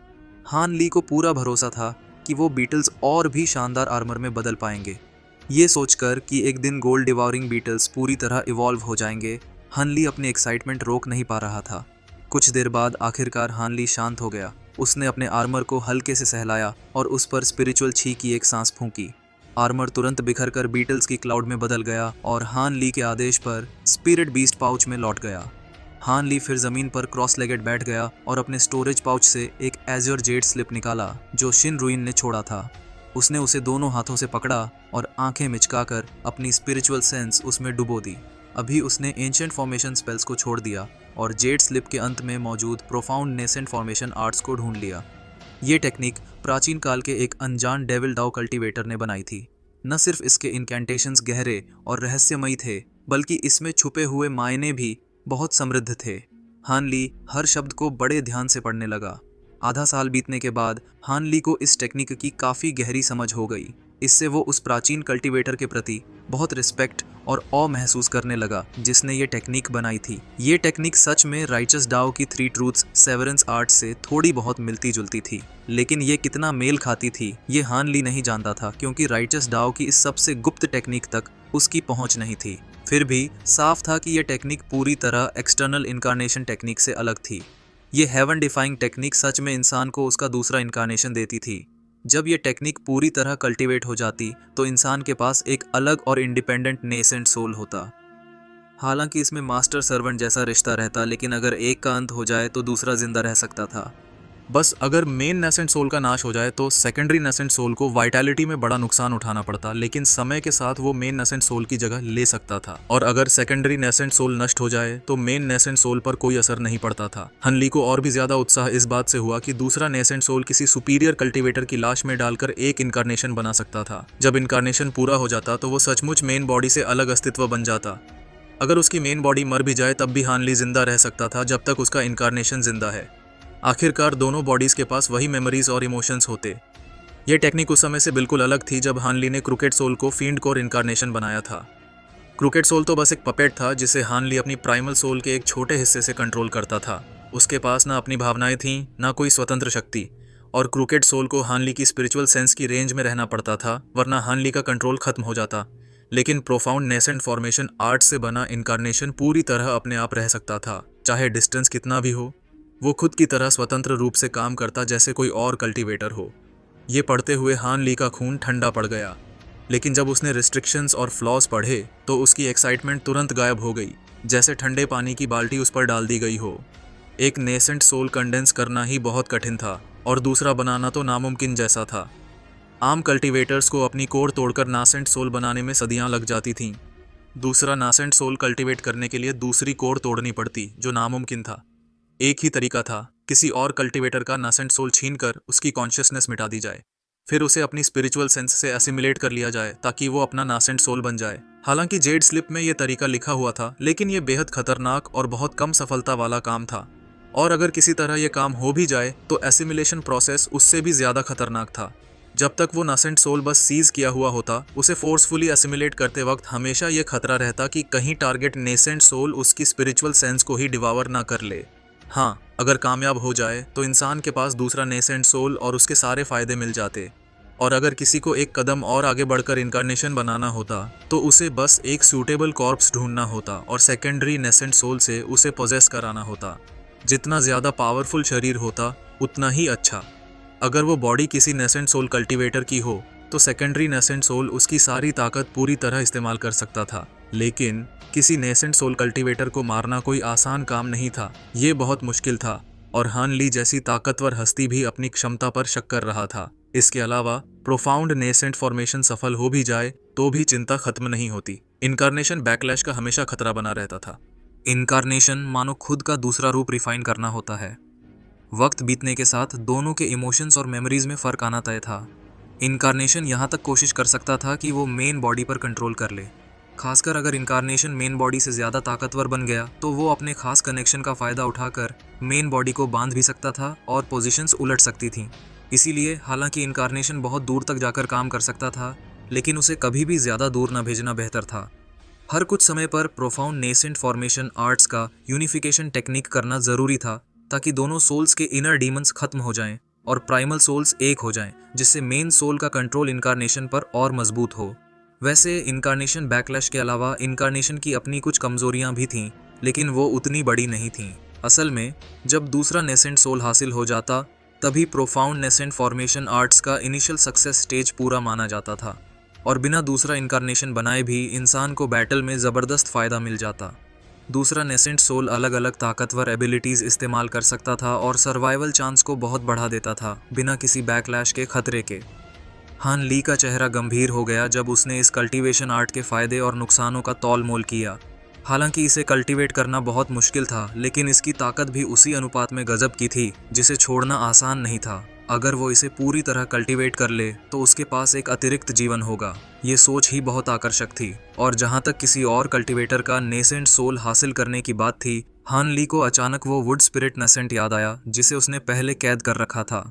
हान ली को पूरा भरोसा था कि वो बीटल्स और भी शानदार आर्मर में बदल पाएंगे। ये सोचकर कि एक दिन गोल्ड डिवाउरिंग बीटल्स पूरी तरह इवॉल्व हो जाएंगे, हान ली अपनी एक्साइटमेंट रोक नहीं पा रहा था। कुछ देर बाद आखिरकार हान ली शांत हो गया। उसने अपने आर्मर को हल्के से सहलाया और उस पर स्पिरिचुअल छी की एक सांस फूंकी। आर्मर तुरंत बिखरकर बीटल्स की क्लाउड में बदल गया और हान ली के आदेश पर स्पिरिट बीस्ट पाउच में लौट गया। हान ली फिर जमीन पर क्रॉस लेगेड बैठ गया और अपने स्टोरेज पाउच से एक एज़्योर जेड स्लिप निकाला जो शिन रुइन ने छोड़ा था। उसने उसे दोनों हाथों से पकड़ा और आंखें मिचकाकर अपनी स्पिरिचुअल सेंस उसमें डुबो दी। अभी उसने एंशिएंट फॉर्मेशन स्पेल्स को छोड़ दिया और जेड स्लिप के अंत में मौजूद प्रोफाउंड नेसेंट फॉर्मेशन आर्ट्स को ढूंढ लिया। ये टेक्निक प्राचीन काल के एक अनजान डेविल डाउ कल्टीवेटर ने बनाई थी। न सिर्फ इसके इनकैंटेशंस गहरे और रहस्यमयी थे, बल्कि इसमें छुपे हुए मायने भी बहुत समृद्ध थे। हान ली हर शब्द को बड़े ध्यान से पढ़ने लगा। आधा साल बीतने के बाद हान ली को इस टेक्निक की काफ़ी गहरी समझ हो गई। इससे वो उस प्राचीन कल्टीवेटर के प्रति बहुत रिस्पेक्ट और ऑ महसूस करने लगा जिसने ये टेक्निक बनाई थी। ये टेक्निक सच में राइचस डाओ की 3 ट्रूथ्स सेवरेंस आर्ट से थोड़ी बहुत मिलती जुलती थी, लेकिन ये कितना मेल खाती थी ये हान ली नहीं जानता था क्योंकि राइचस डाओ की इस सबसे गुप्त टेक्निक तक उसकी पहुंच नहीं थी। फिर भी साफ था कि यह टेक्निक पूरी तरह एक्सटर्नल इनकारनेशन टेक्निक से अलग थी। ये हेवन डिफाइंग टेक्निक सच में इंसान को उसका दूसरा इनकारनेशन देती थी। जब ये टेक्निक पूरी तरह कल्टीवेट हो जाती तो इंसान के पास एक अलग और इंडिपेंडेंट नेसेंट सोल होता। हालांकि इसमें मास्टर सर्वेंट जैसा रिश्ता रहता, लेकिन अगर एक का अंत हो जाए तो दूसरा जिंदा रह सकता था। बस अगर मेन नेसेंट सोल का नाश हो जाए तो सेकेंडरी नेसेंट सोल को वाइटैलिटी में बड़ा नुकसान उठाना पड़ता, लेकिन समय के साथ वो मेन नेसेंट सोल की जगह ले सकता था। और अगर सेकेंडरी नेसेंट सोल नष्ट हो जाए तो मेन नेसेंट सोल पर कोई असर नहीं पड़ता था। हन ली को और भी ज्यादा उत्साह इस बात से हुआ कि दूसरा नेसेंट सोल किसी सुपीरियर कल्टीवेटर की लाश में डालकर एक इनकारनेशन बना सकता था। जब इनकारनेशन पूरा हो जाता तो वो सचमुच मेन बॉडी से अलग अस्तित्व बन जाता। अगर उसकी मेन बॉडी मर भी जाए तब भी हान ली जिंदा रह सकता था जब तक उसका इनकारनेशन जिंदा है। आखिरकार दोनों बॉडीज के पास वही मेमोरीज और इमोशंस होते। ये टेक्निक उस समय से बिल्कुल अलग थी जब हान ली ने क्रूकेट सोल को फील्ड कोर इनकारनेशन बनाया था। क्रूकेट सोल तो बस एक पपेट था जिसे हान ली अपनी प्राइमल सोल के एक छोटे हिस्से से कंट्रोल करता था। उसके पास ना अपनी भावनाएं थीं, ना कोई स्वतंत्र शक्ति, और क्रूकेट सोल को हान ली की स्पिरिचुअल सेंस की रेंज में रहना पड़ता था, वरना हान ली का कंट्रोल खत्म हो जाता। लेकिन प्रोफाउंड नेसेंट फॉर्मेशन आर्ट से बना इनकारनेशन पूरी तरह अपने आप रह सकता था, चाहे डिस्टेंस कितना भी हो। वो खुद की तरह स्वतंत्र रूप से काम करता जैसे कोई और कल्टीवेटर हो। ये पढ़ते हुए हान ली का खून ठंडा पड़ गया, लेकिन जब उसने रिस्ट्रिक्शंस और फ्लॉज पढ़े तो उसकी एक्साइटमेंट तुरंत गायब हो गई, जैसे ठंडे पानी की बाल्टी उस पर डाल दी गई हो। एक नेसेंट सोल कंडेंस करना ही बहुत कठिन था और दूसरा बनाना तो नामुमकिन जैसा था। आम कल्टीवेटर्स को अपनी कोर तोड़कर नासेंट सोल बनाने में सदियां लग जाती थीं। दूसरा नासेंट सोल कल्टीवेट करने के लिए दूसरी कोर तोड़नी पड़ती, जो नामुमकिन था। एक ही तरीका था, किसी और कल्टीवेटर का नासेंट सोल छीनकर उसकी कॉन्शियसनेस मिटा दी जाए, फिर उसे अपनी स्पिरिचुअल सेंस से एसिमिलेट कर लिया जाए ताकि वो अपना नासेंट सोल बन जाए। हालांकि जेड स्लिप में यह तरीका लिखा हुआ था, लेकिन यह बेहद खतरनाक और बहुत कम सफलता वाला काम था। और अगर किसी तरह यह काम हो भी जाए तो एसिमिलेशन प्रोसेस उससे भी ज़्यादा खतरनाक था। जब तक वो नासेंट सोल बस सीज किया हुआ होता, उसे फोर्सफुली एसिमिलेट करते वक्त हमेशा यह खतरा रहता कि कहीं टारगेट नेसेंट सोल उसकी स्पिरिचुअल सेंस को ही डिवावर ना कर ले। हाँ, अगर कामयाब हो जाए तो इंसान के पास दूसरा नेसेंट सोल और उसके सारे फायदे मिल जाते। और अगर किसी को एक कदम और आगे बढ़कर इनकारनेशन बनाना होता तो उसे बस एक सूटेबल कॉर्प्स ढूंढना होता और सेकेंडरी नेसेंट सोल से उसे पोजेस कराना होता। जितना ज़्यादा पावरफुल शरीर होता उतना ही अच्छा। अगर वो बॉडी किसी नेसेंट सोल कल्टीवेटर की हो तो सेकेंडरी नेसेंट सोल उसकी सारी ताकत पूरी तरह इस्तेमाल कर सकता था। लेकिन किसी नेसेंट सोल कल्टीवेटर को मारना कोई आसान काम नहीं था, ये बहुत मुश्किल था, और हान ली जैसी ताकतवर हस्ती भी अपनी क्षमता पर शक कर रहा था। इसके अलावा प्रोफाउंड नेसेंट फॉर्मेशन सफल हो भी जाए तो भी चिंता खत्म नहीं होती। इनकारनेशन बैकलैश का हमेशा खतरा बना रहता था। इनकारनेशन मानो खुद का दूसरा रूप रिफाइन करना होता है। वक्त बीतने के साथ दोनों के इमोशंस और मेमोरीज में फ़र्क आना तय था। इनकारनेशन यहाँ तक कोशिश कर सकता था कि वो मेन बॉडी पर कंट्रोल कर ले। खासकर अगर इनकारनेशन मेन बॉडी से ज़्यादा ताकतवर बन गया तो वो अपने खास कनेक्शन का फ़ायदा उठाकर मेन बॉडी को बांध भी सकता था और पोजीशंस उलट सकती थीं। इसीलिए हालांकि इनकारनेशन बहुत दूर तक जाकर काम कर सकता था, लेकिन उसे कभी भी ज़्यादा दूर न भेजना बेहतर था। हर कुछ समय पर प्रोफाउंड नेसेंट फॉर्मेशन आर्ट्स का यूनिफिकेशन टेक्निक करना ज़रूरी था, ताकि दोनों सोल्स के इनर डीमंस खत्म हो जाएं और प्राइमल सोल्स एक हो जाएं, जिससे मेन सोल का कंट्रोल इनकारनेशन पर और मजबूत हो। वैसे इनकारनेशन बैकलैश के अलावा इनकारनेशन की अपनी कुछ कमजोरियां भी थीं, लेकिन वो उतनी बड़ी नहीं थीं। असल में जब दूसरा नेसेंट सोल हासिल हो जाता तभी प्रोफाउंड नेसेंट फॉर्मेशन आर्ट्स का इनिशियल सक्सेस स्टेज पूरा माना जाता था, और बिना दूसरा इनकारनेशन बनाए भी इंसान को बैटल में ज़बरदस्त फ़ायदा मिल जाता। दूसरा नेसेंट सोल अलग अलग ताकतवर एबिलिटीज़ इस्तेमाल कर सकता था और सर्वाइवल चांस को बहुत बढ़ा देता था, बिना किसी बैकलैश के खतरे के। हान ली का चेहरा गंभीर हो गया जब उसने इस कल्टीवेशन आर्ट के फ़ायदे और नुकसानों का तौल मोल किया। हालांकि इसे कल्टीवेट करना बहुत मुश्किल था, लेकिन इसकी ताकत भी उसी अनुपात में गजब की थी जिसे छोड़ना आसान नहीं था। अगर वो इसे पूरी तरह कल्टीवेट कर ले तो उसके पास एक अतिरिक्त जीवन होगा। ये सोच ही बहुत आकर्षक थी। और जहाँ तक किसी और कल्टीवेटर का नेसेंट सोल हासिल करने की बात थी, हान ली को अचानक वो वुड स्पिरिट नेसेंट याद आया जिसे उसने पहले कैद कर रखा था।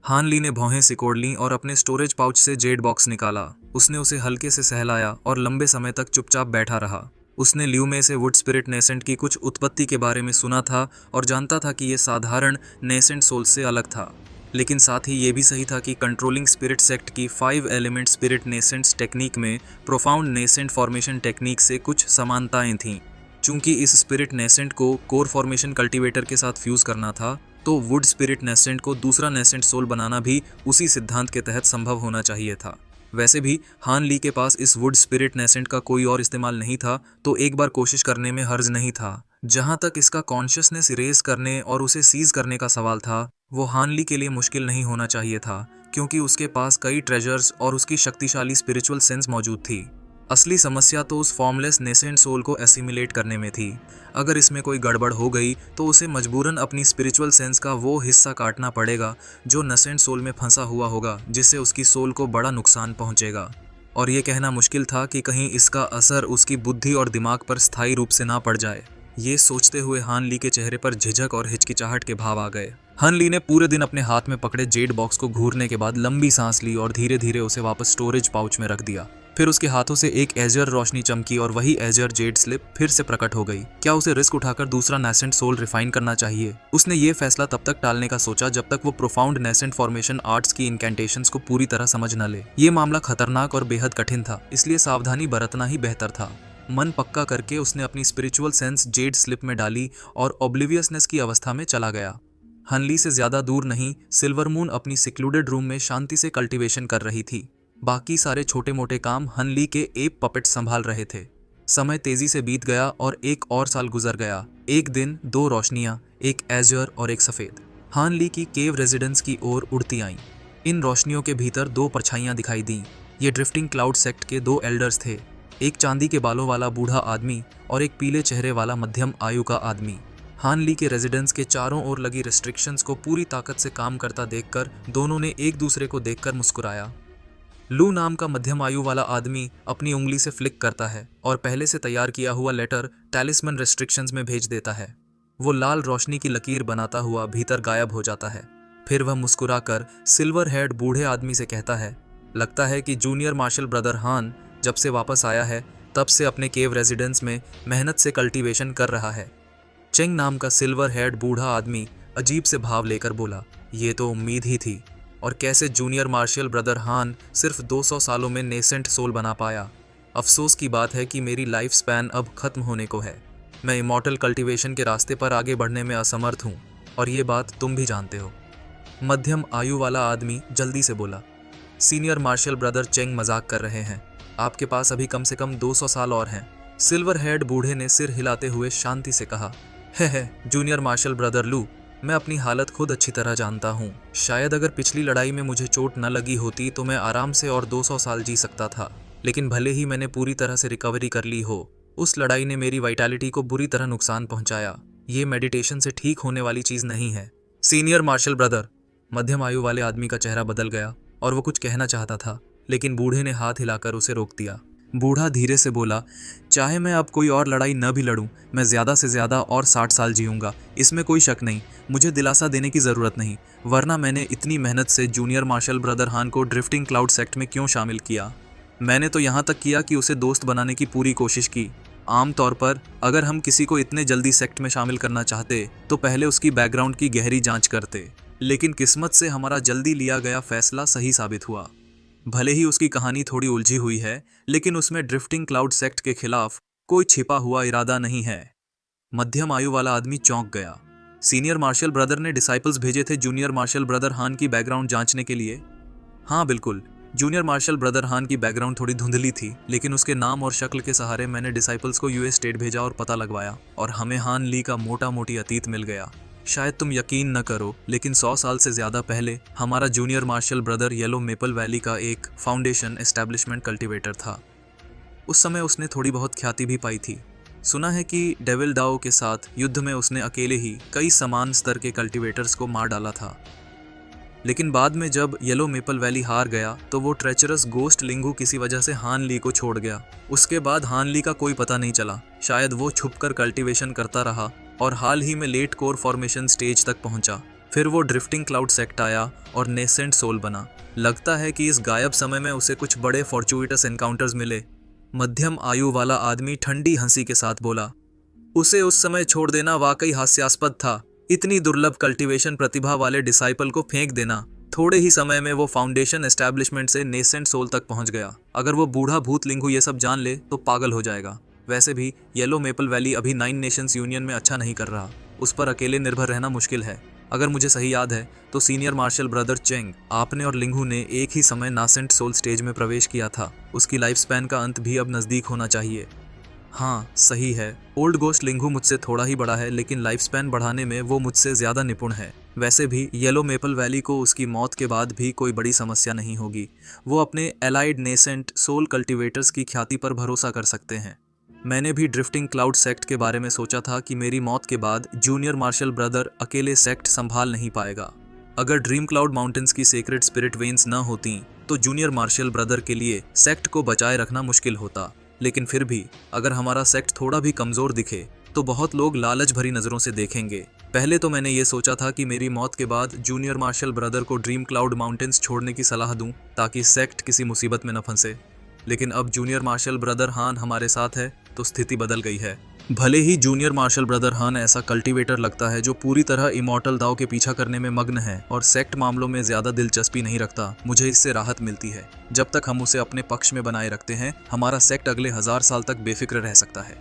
हान ली ने भौहें सिकोड़ लीं और अपने स्टोरेज पाउच से जेड बॉक्स निकाला। उसने उसे हल्के से सहलाया और लंबे समय तक चुपचाप बैठा रहा। उसने ल्यू में से वुड स्पिरिट नेसेंट की कुछ उत्पत्ति के बारे में सुना था और जानता था कि ये साधारण नेसेंट सोल से अलग था, लेकिन साथ ही ये भी सही था कि कंट्रोलिंग स्पिरिट सेक्ट की 5 एलिमेंट स्पिरिट नेसेंट्स टेक्निक में प्रोफाउंड नेसेंट फॉर्मेशन टेक्निक से कुछ समानताएं थीं। चूंकि इस स्पिरिट नेसेंट को कोर फॉर्मेशन कल्टीवेटर के साथ फ्यूज़ करना था, तो वुड स्पिरिट नेसेंट को दूसरा नेसेंट सोल बनाना भी उसी सिद्धांत के तहत संभव होना चाहिए था। वैसे भी हान ली के पास इस वुड स्पिरिट नेसेंट का कोई और इस्तेमाल नहीं था, तो एक बार कोशिश करने में हर्ज नहीं था। जहाँ तक इसका कॉन्शियसनेस इरेज करने और उसे सीज करने का सवाल था, वो हान ली के लिए मुश्किल नहीं होना चाहिए था, क्योंकि उसके पास कई ट्रेजर्स और उसकी शक्तिशाली स्पिरिचुअल सेंस मौजूद थी। असली समस्या तो उस फॉर्मलेस नेसेंट सोल को एसिमिलेट करने में थी। अगर इसमें कोई गड़बड़ हो गई तो उसे मजबूरन अपनी स्पिरिचुअल सेंस का वो हिस्सा काटना पड़ेगा जो नेसेंट सोल में फंसा हुआ होगा, जिससे उसकी सोल को बड़ा नुकसान पहुंचेगा। और ये कहना मुश्किल था कि कहीं इसका असर उसकी बुद्धि और दिमाग पर स्थायी रूप से ना पड़ जाए। ये सोचते हुए हान ली के चेहरे पर झिझक और हिचकिचाहट के भाव आ गए। हान ली ने पूरे दिन अपने हाथ में पकड़े जेड बॉक्स को घूरने के बाद लंबी सांस ली और धीरे धीरे उसे वापस स्टोरेज पाउच में रख दिया। फिर उसके हाथों से एक एजर रोशनी चमकी और वही एजर जेड स्लिप फिर से प्रकट हो गई। क्या उसे रिस्क उठाकर दूसरा नेसेंट सोल रिफाइन करना चाहिए? उसने ये फैसला तब तक टालने का सोचा जब तक वो प्रोफाउंड नेसेंट फॉर्मेशन आर्ट्स की इनकेंटेशंस को पूरी तरह समझ न ले। ये मामला खतरनाक और बेहद कठिन था, इसलिए सावधानी बरतना ही बेहतर था। मन पक्का करके उसने अपनी स्पिरिचुअल सेंस जेड स्लिप में डाली और ऑब्लिवियसनेस की अवस्था में चला गया। हनली से ज्यादा दूर नहीं, सिल्वर मून अपनी सिक्लूडेड रूम में शांति से कल्टीवेशन कर रही थी। बाकी सारे छोटे मोटे काम हनली के एप पपेट संभाल रहे थे। समय तेजी से बीत गया और एक और साल गुजर गया। एक दिन 2 रोशनियां, एक एजर और एक सफेद, हान ली की केव रेजिडेंस की ओर उड़ती आईं। इन रोशनियों के भीतर 2 परछाइयां दिखाई दीं। ये ड्रिफ्टिंग क्लाउड सेक्ट के 2 एल्डर्स थे, एक चांदी के बालों वाला बूढ़ा आदमी और एक पीले चेहरे वाला मध्यम आयु का आदमी। हान ली के रेजिडेंस के चारों ओर लगी रिस्ट्रिक्शंस को पूरी ताकत से काम करता देखकर दोनों ने एक दूसरे को देखकर मुस्कुराया। लू नाम का मध्यम आयु वाला आदमी अपनी उंगली से फ्लिक करता है और पहले से तैयार किया हुआ लेटर टैलिस्मन रेस्ट्रिक्शंस में भेज देता है। वो लाल रोशनी की लकीर बनाता हुआ भीतर गायब हो जाता है। फिर वह मुस्कुराकर सिल्वर हेड बूढ़े आदमी से कहता है, लगता है कि जूनियर मार्शल ब्रदर हान जब से वापस आया है तब से अपने केव रेजिडेंस में मेहनत से कल्टीवेशन कर रहा है। चेंग नाम का सिल्वर हेड बूढ़ा आदमी अजीब से भाव लेकर बोला, ये तो उम्मीद ही थी। और कैसे जूनियर मार्शल ब्रदर हान सिर्फ 200 सालों में नेसेंट सोल बना पाया। अफसोस की बात है कि मेरी लाइफ स्पैन अब खत्म होने को है। मैं इमॉर्टल कल्टीवेशन के रास्ते पर आगे बढ़ने में असमर्थ हूँ और ये बात तुम भी जानते हो। मध्यम आयु वाला आदमी जल्दी से बोला, सीनियर मार्शल ब्रदर चेंग मजाक कर रहे हैं, आपके पास अभी कम से कम 200 साल और हैं। सिल्वर हेड बूढ़े ने सिर हिलाते हुए शांति से कहा, है जूनियर मार्शल ब्रदर लू, मैं अपनी हालत खुद अच्छी तरह जानता हूँ। शायद अगर पिछली लड़ाई में मुझे चोट न लगी होती तो मैं आराम से और 200 साल जी सकता था, लेकिन भले ही मैंने पूरी तरह से रिकवरी कर ली हो, उस लड़ाई ने मेरी वाइटैलिटी को बुरी तरह नुकसान पहुंचाया। ये मेडिटेशन से ठीक होने वाली चीज नहीं है। सीनियर मार्शल ब्रदर, मध्यम आयु वाले आदमी का चेहरा बदल गया और वो कुछ कहना चाहता था, लेकिन बूढ़े ने हाथ हिलाकर उसे रोक दिया। बूढ़ा धीरे से बोला, चाहे मैं अब कोई और लड़ाई न भी लड़ूं, मैं ज़्यादा से ज़्यादा और 60 साल जीऊंगा, इसमें कोई शक नहीं। मुझे दिलासा देने की ज़रूरत नहीं, वरना मैंने इतनी मेहनत से जूनियर मार्शल ब्रदर हान को ड्रिफ्टिंग क्लाउड सेक्ट में क्यों शामिल किया? मैंने तो यहाँ तक किया कि उसे दोस्त बनाने की पूरी कोशिश की। आमतौर पर अगर हम किसी को इतने जल्दी सेक्ट में शामिल करना चाहते तो पहले उसकी बैकग्राउंड की गहरी जाँच करते, लेकिन किस्मत से हमारा जल्दी लिया गया फैसला सही साबित हुआ। भले ही उसकी कहानी थोड़ी उलझी हुई है, लेकिन उसमें ड्रिफ्टिंग क्लाउड सेक्ट के खिलाफ कोई छिपा हुआ इरादा नहीं है। मध्यम आयु वाला आदमी चौंक गया। सीनियर मार्शल ब्रदर ने डिसाइपल्स भेजे थे जूनियर मार्शल ब्रदर हान की बैकग्राउंड जांचने के लिए? हाँ बिल्कुल, जूनियर मार्शल ब्रदर हान की बैकग्राउंड थोड़ी धुंधली थी, लेकिन उसके नाम और शक्ल के सहारे मैंने डिसाइपल्स को यूएस स्टेट भेजा और पता लगवाया, और हमें हान ली का मोटा मोटी अतीत मिल गया। शायद तुम यकीन न करो, लेकिन 100 साल से ज़्यादा पहले हमारा junior marshal brother yellow maple valley का एक फाउंडेशन एस्टैब्लिशमेंट कल्टीवेटर था। उस समय उसने थोड़ी बहुत ख्याति भी पाई थी। सुना है कि डेविल दाओ के साथ युद्ध में उसने अकेले ही कई समान स्तर के कल्टीवेटर्स को मार डाला था। लेकिन बाद में जब येलो मेपल वैली हार गया तो वो ट्रेचरस गोस्ट लिंगू किसी वजह से हान ली को छोड़ गया। उसके बाद हान ली का कोई पता नहीं चला। शायद वो छुपकर कल्टीवेशन करता रहा और हाल ही में लेट कोर फॉर्मेशन स्टेज तक पहुंचा। फिर वो ड्रिफ्टिंग क्लाउड सेक्ट आया और नेसेंट सोल बना। लगता है कि इस गायब समय में उसे कुछ बड़े फॉर्चुइटस एनकाउंटर्स मिले। मध्यम आयु वाला आदमी ठंडी हंसी के साथ बोला, उसे उस समय छोड़ देना वाकई हास्यास्पद था। इतनी दुर्लभ कल्टीवेशन प्रतिभा वाले डिसाइपल को फेंक देना। थोड़े ही समय में वो फाउंडेशन एस्टैब्लिशमेंट से नेसेंट सोल तक पहुंच गया। अगर वो बूढ़ा भूत लिंगू ये सब जान ले तो पागल हो जाएगा। वैसे भी येलो मेपल वैली अभी 9 नेशंस यूनियन में अच्छा नहीं कर रहा। उस पर अकेले निर्भर रहना मुश्किल है। अगर मुझे सही याद है तो सीनियर मार्शल ब्रदर चेंग, आपने और लिंगू ने एक ही समय नासेंट सोल स्टेज में प्रवेश किया था। उसकी लाइफ स्पैन का अंत भी अब नज़दीक होना चाहिए। हाँ सही है, ओल्ड गोस्ट लिंगू मुझसे थोड़ा ही बड़ा है, लेकिन लाइफ स्पैन बढ़ाने में वो मुझसे ज़्यादा निपुण है। वैसे भी येलो मेपल वैली को उसकी मौत के बाद भी कोई बड़ी समस्या नहीं होगी। वो अपने एलाइड नेसेंट सोल कल्टीवेटर्स की ख्याति पर भरोसा कर सकते हैं। मैंने भी ड्रिफ्टिंग क्लाउड सेक्ट के बारे में सोचा था कि मेरी मौत के बाद जूनियर मार्शल ब्रदर अकेले सेक्ट संभाल नहीं पाएगा। अगर ड्रीम क्लाउड माउंटेन्स की सेक्रेड स्पिरिट वेन्स न होती तो जूनियर मार्शल ब्रदर के लिए सेक्ट को बचाए रखना मुश्किल होता। लेकिन फिर भी अगर हमारा सेक्ट थोड़ा भी कमजोर दिखे तो बहुत लोग लालच भरी नजरों से देखेंगे। पहले तो मैंने ये सोचा था कि मेरी मौत के बाद जूनियर मार्शल ब्रदर को ड्रीम क्लाउड माउंटेन्स छोड़ने की सलाह दूं ताकि सेक्ट किसी मुसीबत में न फंसे। लेकिन अब जूनियर मार्शल ब्रदर हान हमारे साथ है तो स्थिति बदल गई है। भले ही जूनियर मार्शल ब्रदर हान ऐसा कल्टीवेटर लगता है जो पूरी तरह इमॉर्टल दाव के पीछा करने में मग्न है और सेक्ट मामलों में ज्यादा दिलचस्पी नहीं रखता, मुझे इससे राहत मिलती है। जब तक हम उसे अपने पक्ष में बनाए रखते हैं हमारा सेक्ट अगले 1000 साल तक बेफिक्र रह सकता है।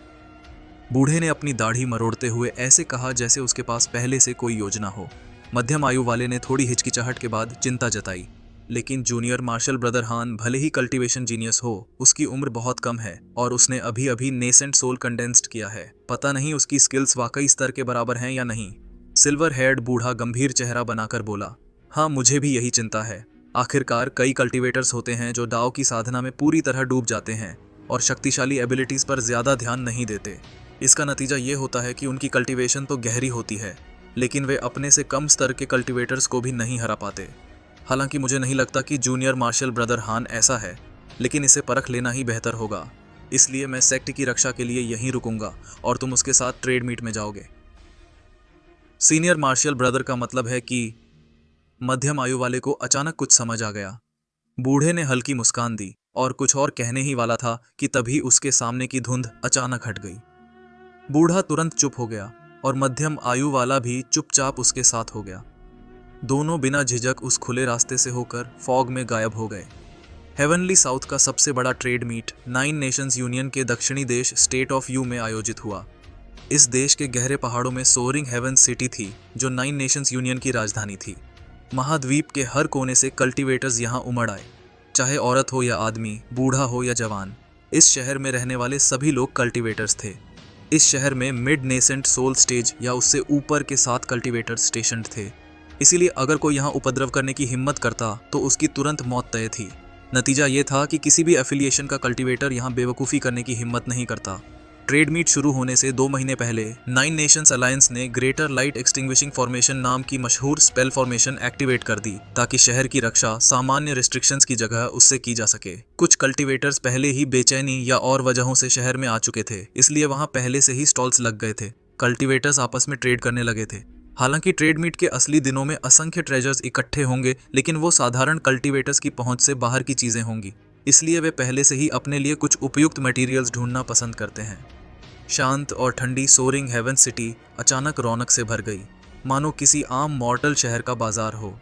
बूढ़े ने अपनी दाढ़ी मरोड़ते हुए ऐसे कहा जैसे उसके पास पहले से कोई योजना हो। मध्यम आयु वाले ने थोड़ी हिचकिचाहट के बाद चिंता जताई। लेकिन जूनियर मार्शल ब्रदर हान भले ही कल्टीवेशन जीनियस हो, उसकी उम्र बहुत कम है और उसने अभी अभी नेसेंट सोल कंडेंस्ड किया है। पता नहीं उसकी स्किल्स वाकई स्तर के बराबर हैं या नहीं। सिल्वर हेयर्ड बूढ़ा गंभीर चेहरा बनाकर बोला, हाँ मुझे भी यही चिंता है। आखिरकार कई कल्टीवेटर्स होते हैं जो दाव की साधना में पूरी तरह डूब जाते हैं और शक्तिशाली एबिलिटीज पर ज्यादा ध्यान नहीं देते। इसका नतीजा ये होता है कि उनकी कल्टीवेशन तो गहरी होती है लेकिन वे अपने से कम स्तर के कल्टीवेटर्स को भी नहीं हरा पाते। हालांकि मुझे नहीं लगता कि जूनियर मार्शल ब्रदर हान ऐसा है, लेकिन इसे परख लेना ही बेहतर होगा। इसलिए मैं सेक्ट की रक्षा के लिए यहीं रुकूंगा और तुम उसके साथ ट्रेड मीट में जाओगे। सीनियर मार्शल ब्रदर का मतलब है कि मध्यम आयु वाले को अचानक कुछ समझ आ गया। बूढ़े ने हल्की मुस्कान दी और कुछ और कहने ही वाला था कि तभी उसके सामने की धुंध अचानक हट गई। बूढ़ा तुरंत चुप हो गया और मध्यम आयु वाला भी चुपचाप उसके साथ हो गया। दोनों बिना झिझक उस खुले रास्ते से होकर फॉग में गायब हो गए। हेवनली साउथ का सबसे बड़ा ट्रेड मीट 9 नेशंस यूनियन के दक्षिणी देश स्टेट ऑफ यू में आयोजित हुआ। इस देश के गहरे पहाड़ों में सोरिंग हेवन सिटी थी जो 9 नेशंस यूनियन की राजधानी थी। महाद्वीप के हर कोने से कल्टीवेटर्स यहाँ उमड़ आए, चाहे औरत हो या आदमी, बूढ़ा हो या जवान। इस शहर में रहने वाले सभी लोग कल्टीवेटर्स थे। इस शहर में मिड नेसेंट सोल स्टेज या उससे ऊपर के 7 कल्टीवेटर्स स्टेशन्ड थे। इसीलिए अगर कोई यहाँ उपद्रव करने की हिम्मत करता तो उसकी तुरंत मौत तय थी। नतीजा ये था कि किसी भी एफिलिएशन का कल्टीवेटर यहाँ बेवकूफ़ी करने की हिम्मत नहीं करता। ट्रेड मीट शुरू होने से 2 महीने पहले 9 नेशंस अलायंस ने ग्रेटर लाइट एक्सटिंग्विशिंग फॉर्मेशन नाम की मशहूर स्पेल फॉर्मेशन एक्टिवेट कर दी ताकि शहर की रक्षा सामान्य रिस्ट्रिक्शंस की जगह उससे की जा सके। कुछ कल्टीवेटर्स पहले ही बेचैनी या और वजहों से शहर में आ चुके थे, इसलिए वहाँ पहले से ही स्टॉल्स लग गए थे। कल्टीवेटर्स आपस में ट्रेड करने लगे थे। हालांकि ट्रेड मीट के असली दिनों में असंख्य ट्रेजर्स इकट्ठे होंगे, लेकिन वो साधारण कल्टीवेटर्स की पहुंच से बाहर की चीजें होंगी। इसलिए वे पहले से ही अपने लिए कुछ उपयुक्त मटेरियल्स ढूंढना पसंद करते हैं। शांत और ठंडी सोरिंग हेवन सिटी अचानक रौनक से भर गई, मानो किसी आम मॉर्टल शहर का बाजार हो।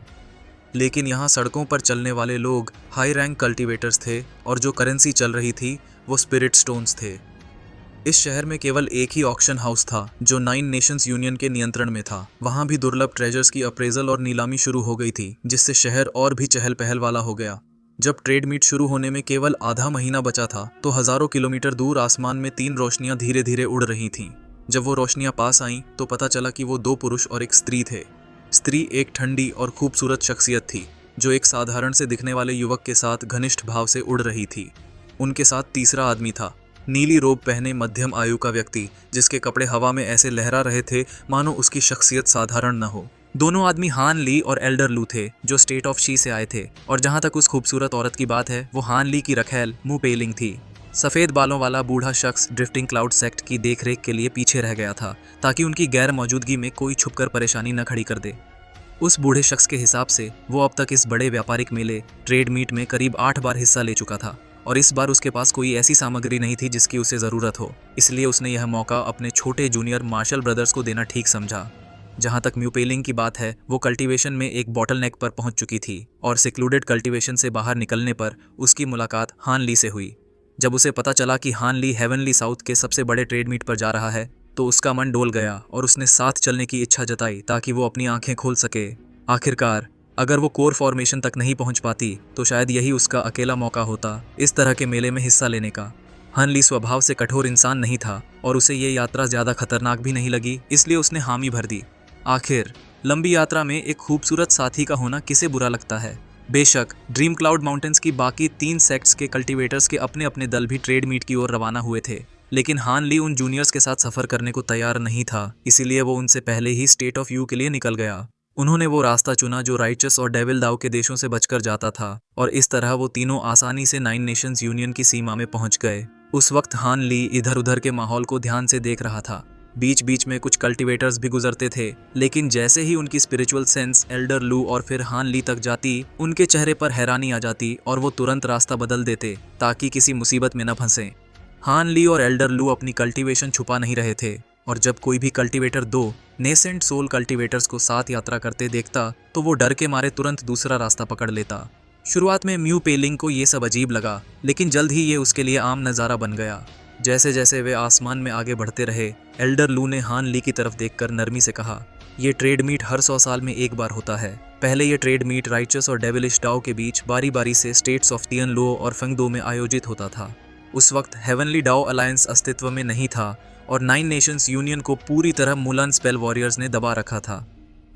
लेकिन यहाँ सड़कों पर चलने वाले लोग हाई रैंक कल्टीवेटर्स थे और जो करेंसी चल रही थी वो स्पिरिट स्टोन्स थे। इस शहर में केवल एक ही ऑक्शन हाउस था जो 9 नेशंस यूनियन के नियंत्रण में था। वहाँ भी दुर्लभ ट्रेजर्स की अप्रेजल और नीलामी शुरू हो गई थी, जिससे शहर और भी चहल पहल वाला हो गया। जब ट्रेड मीट शुरू होने में केवल आधा महीना बचा था तो हजारों किलोमीटर दूर आसमान में 3 रोशनियां धीरे धीरे उड़ रही थीं। जब वो रोशनियां पास आईं तो पता चला कि वो 2 पुरुष और एक स्त्री थे। स्त्री एक ठंडी और खूबसूरत शख्सियत थी जो एक साधारण से दिखने वाले युवक के साथ घनिष्ठ भाव से उड़ रही थी। उनके साथ तीसरा आदमी था, नीली रोब पहने मध्यम आयु का व्यक्ति, जिसके कपड़े हवा में ऐसे लहरा रहे थे मानो उसकी शख्सियत साधारण न हो। दोनों आदमी हान ली और एल्डर लू थे जो स्टेट ऑफ शी से आए थे, और जहां तक उस खूबसूरत औरत की बात है वो हान ली की रखैल मू पेलिंग थी। सफ़ेद बालों वाला बूढ़ा शख्स ड्रिफ्टिंग क्लाउड सेक्ट की देखरेख के लिए पीछे रह गया था ताकि उनकी गैर मौजूदगी में कोई छुपकर परेशानी न खड़ी कर दे। उस बूढ़े शख्स के हिसाब से वो अब तक इस बड़े व्यापारिक मेले ट्रेड मीट में करीब 8 बार हिस्सा ले चुका था और इस बार उसके पास कोई ऐसी सामग्री नहीं थी जिसकी उसे ज़रूरत हो। इसलिए उसने यह मौका अपने छोटे जूनियर मार्शल ब्रदर्स को देना ठीक समझा। जहाँ तक म्यूपेलिंग की बात है, वो कल्टीवेशन में एक बॉटल नेक पर पहुँच चुकी थी और सिक्लूडेड कल्टीवेशन से बाहर निकलने पर उसकी मुलाकात हान ली से हुई। जब उसे पता चला कि हान ली हेवनली साउथ के सबसे बड़े ट्रेड मीट पर जा रहा है तो उसका मन डोल गया और उसने साथ चलने की इच्छा जताई ताकि वो अपनी आंखें खोल सके। आखिरकार अगर वो कोर फॉर्मेशन तक नहीं पहुंच पाती तो शायद यही उसका अकेला मौका होता इस तरह के मेले में हिस्सा लेने का। हान ली स्वभाव से कठोर इंसान नहीं था और उसे ये यात्रा ज़्यादा खतरनाक भी नहीं लगी, इसलिए उसने हामी भर दी। आखिर लंबी यात्रा में एक खूबसूरत साथी का होना किसे बुरा लगता है। बेशक ड्रीम क्लाउड माउंटेन्स की बाकी 3 सेक्ट्स के कल्टीवेटर्स के अपने अपने दल भी ट्रेड मीट की ओर रवाना हुए थे, लेकिन हान ली उन जूनियर्स के साथ सफ़र करने को तैयार नहीं था, इसीलिए वो उनसे पहले ही स्टेट ऑफ यू के लिए निकल गया। उन्होंने वो रास्ता चुना जो राइचस और डेविल दाव के देशों से बचकर जाता था, और इस तरह वो तीनों आसानी से नाइन नेशंस यूनियन की सीमा में पहुंच गए। उस वक्त हान ली इधर उधर के माहौल को ध्यान से देख रहा था। बीच बीच में कुछ कल्टीवेटर्स भी गुजरते थे, लेकिन जैसे ही उनकी स्पिरिचुअल सेंस एल्डर लू और फिर हान ली तक जाती, उनके चेहरे पर हैरानी आ जाती और वो तुरंत रास्ता बदल देते ताकि किसी मुसीबत में न फंसे। हान ली और एल्डर लू अपनी कल्टीवेशन छुपा नहीं रहे थे, और जब कोई भी कल्टीवेटर दो नेसेंट सोल कल्टीवेटर्स को साथ यात्रा करते देखता तो वो डर के मारे तुरंत दूसरा रास्ता पकड़ लेता। शुरुआत में म्यू पेलिंग को ये सब अजीब लगा, लेकिन जल्द ही ये उसके लिए आम नज़ारा बन गया। जैसे जैसे वे आसमान में आगे बढ़ते रहे, एल्डर लू ने हान ली की तरफ देखकर नरमी से कहा, ये ट्रेड मीट हर 100 साल में एक बार होता है। पहले ये ट्रेड मीट राइचस और डेविलिश डाओ के बीच बारी बारी से स्टेट्स ऑफ तियन लो और फेंगडो में आयोजित होता था। उस वक्त हेवनली डाओ अलायंस अस्तित्व में नहीं था और नाइन नेशंस यूनियन को पूरी तरह मुलन स्पेल वॉरियर्स ने दबा रखा था।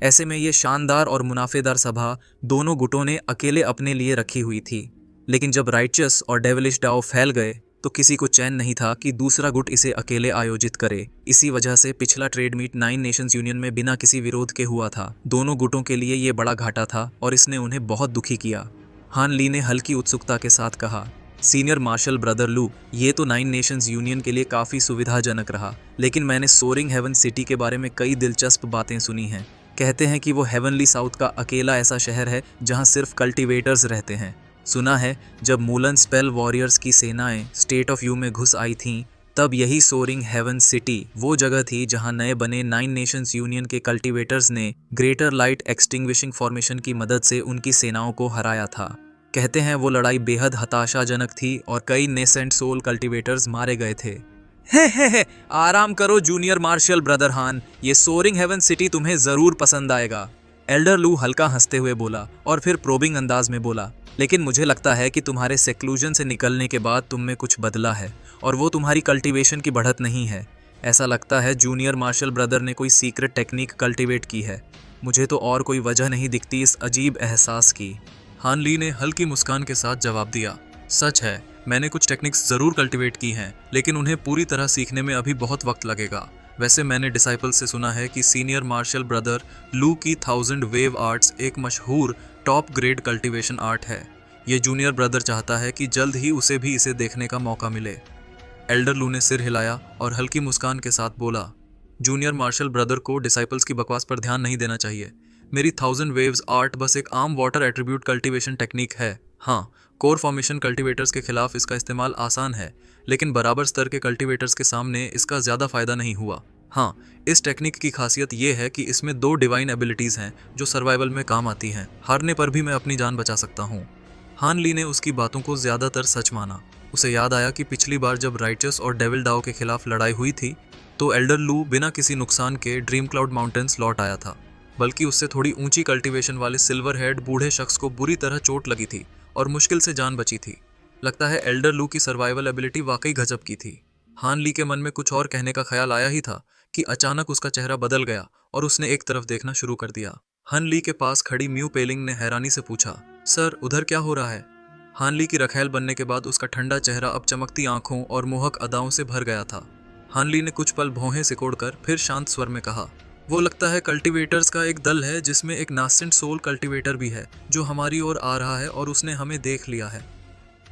ऐसे में ये शानदार और मुनाफेदार सभा दोनों गुटों ने अकेले अपने लिए रखी हुई थी। लेकिन जब राइचस और डेविलिश डाओ फैल गए तो किसी को चैन नहीं था कि दूसरा गुट इसे अकेले आयोजित करे। इसी वजह से पिछला trade meet nine nations union में बिना किसी विरोध के हुआ था। दोनों गुटों के लिए ये बड़ा घाटा था और इसने उन्हें बहुत दुखी किया। हान ली ने हल्की उत्सुकता के साथ कहा, सीनियर मार्शल ब्रदर लू, ये तो नाइन नेशंस यूनियन के लिए काफ़ी सुविधाजनक रहा, लेकिन मैंने सोरिंग हेवन सिटी के बारे में कई दिलचस्प बातें सुनी हैं। कहते हैं कि वो हेवनली साउथ का अकेला ऐसा शहर है जहां सिर्फ कल्टीवेटर्स रहते हैं। सुना है जब मूलन स्पेल वॉरियर्स की सेनाएं स्टेट ऑफ यू में घुस आई थीं, तब यही सोरिंग हेवन सिटी वो जगह थी जहां नए बने नाइन नेशंस यूनियन के कल्टीवेटर्स ने ग्रेटर लाइट एक्सटिंग्विशिंग फॉर्मेशन की मदद से उनकी सेनाओं को हराया था। कहते हैं वो लड़ाई बेहद हताशाजनक थी और कई नेसेंट सोल कल्टीवेटर्स मारे गए थे। हे, आराम करो जूनियर मार्शल ब्रदर हान, ये सोरिंग हेवन सिटी तुम्हें ज़रूर पसंद आएगा। एल्डर लू हल्का हंसते हुए बोला और फिर प्रोबिंग अंदाज में बोला, लेकिन मुझे लगता है कि तुम्हारे सेक्लूजन से निकलने के बाद तुम में कुछ बदला है और वो तुम्हारी कल्टीवेशन की बढ़त नहीं है। ऐसा लगता है जूनियर मार्शल ब्रदर ने कोई सीक्रेट टेक्निक कल्टीवेट की है। मुझे तो और कोई वजह नहीं दिखती इस अजीब एहसास की। हान ली ने हल्की मुस्कान के साथ जवाब दिया, सच है, मैंने कुछ टेक्निक्स ज़रूर कल्टीवेट की हैं, लेकिन उन्हें पूरी तरह सीखने में अभी बहुत वक्त लगेगा। वैसे मैंने डिसाइपल्स से सुना है कि सीनियर मार्शल ब्रदर लू की 1000 वेव आर्ट्स एक मशहूर टॉप ग्रेड कल्टीवेशन आर्ट है। ये जूनियर ब्रदर चाहता है कि जल्द ही उसे भी इसे देखने का मौका मिले। एल्डर लू ने सिर हिलाया और हल्की मुस्कान के साथ बोला, जूनियर मार्शल ब्रदर को डिसाइपल्स की बकवास पर ध्यान नहीं देना चाहिए। मेरी 1000 वेव्स आर्ट बस एक आम वाटर एट्रीब्यूट कल्टीवेशन टेक्निक है। हाँ, कोर फॉर्मेशन कल्टीवेटर्स के खिलाफ इसका इस्तेमाल आसान है, लेकिन बराबर स्तर के कल्टीवेटर्स के सामने इसका ज़्यादा फायदा नहीं हुआ। हाँ, इस टेक्निक की खासियत ये है कि इसमें 2 डिवाइन एबिलिटीज़ हैं जो सर्वाइवल में काम आती हैं। हारने पर भी मैं अपनी जान बचा सकता हूँ। हान ली ने उसकी बातों को ज़्यादातर सच माना। उसे याद आया कि पिछली बार जब राइचस और डेविल डाओ के खिलाफ लड़ाई हुई थी तो एल्डर लू बिना किसी नुकसान के ड्रीम क्लाउड माउंटेन्स लौट आया था, बल्कि उससे थोड़ी ऊंची कल्टीवेशन वाले सिल्वर हेड बूढ़े शख्स को बुरी तरह चोट लगी थी और मुश्किल से जान बची थी। लगता है एल्डर लू की सर्वाइवल एबिलिटी वाकई गजब की थी। हान ली के मन में कुछ और कहने का ख्याल आया ही था कि अचानक उसका चेहरा बदल गया और उसने एक तरफ देखना शुरू कर दिया। हान ली के पास खड़ी म्यू पेलिंग ने हैरानी से पूछा, सर उधर क्या हो रहा है? हान ली की रखैल बनने के बाद उसका ठंडा चेहरा अब चमकती आंखों और मोहक अदाओं से भर गया था। हान ली ने कुछ पल भौहें सिकोड़कर फिर शांत स्वर में कहा, वो लगता है कल्टीवेटर्स का एक दल है जिसमें एक नासेंट सोल कल्टीवेटर भी है जो हमारी ओर आ रहा है और उसने हमें देख लिया है।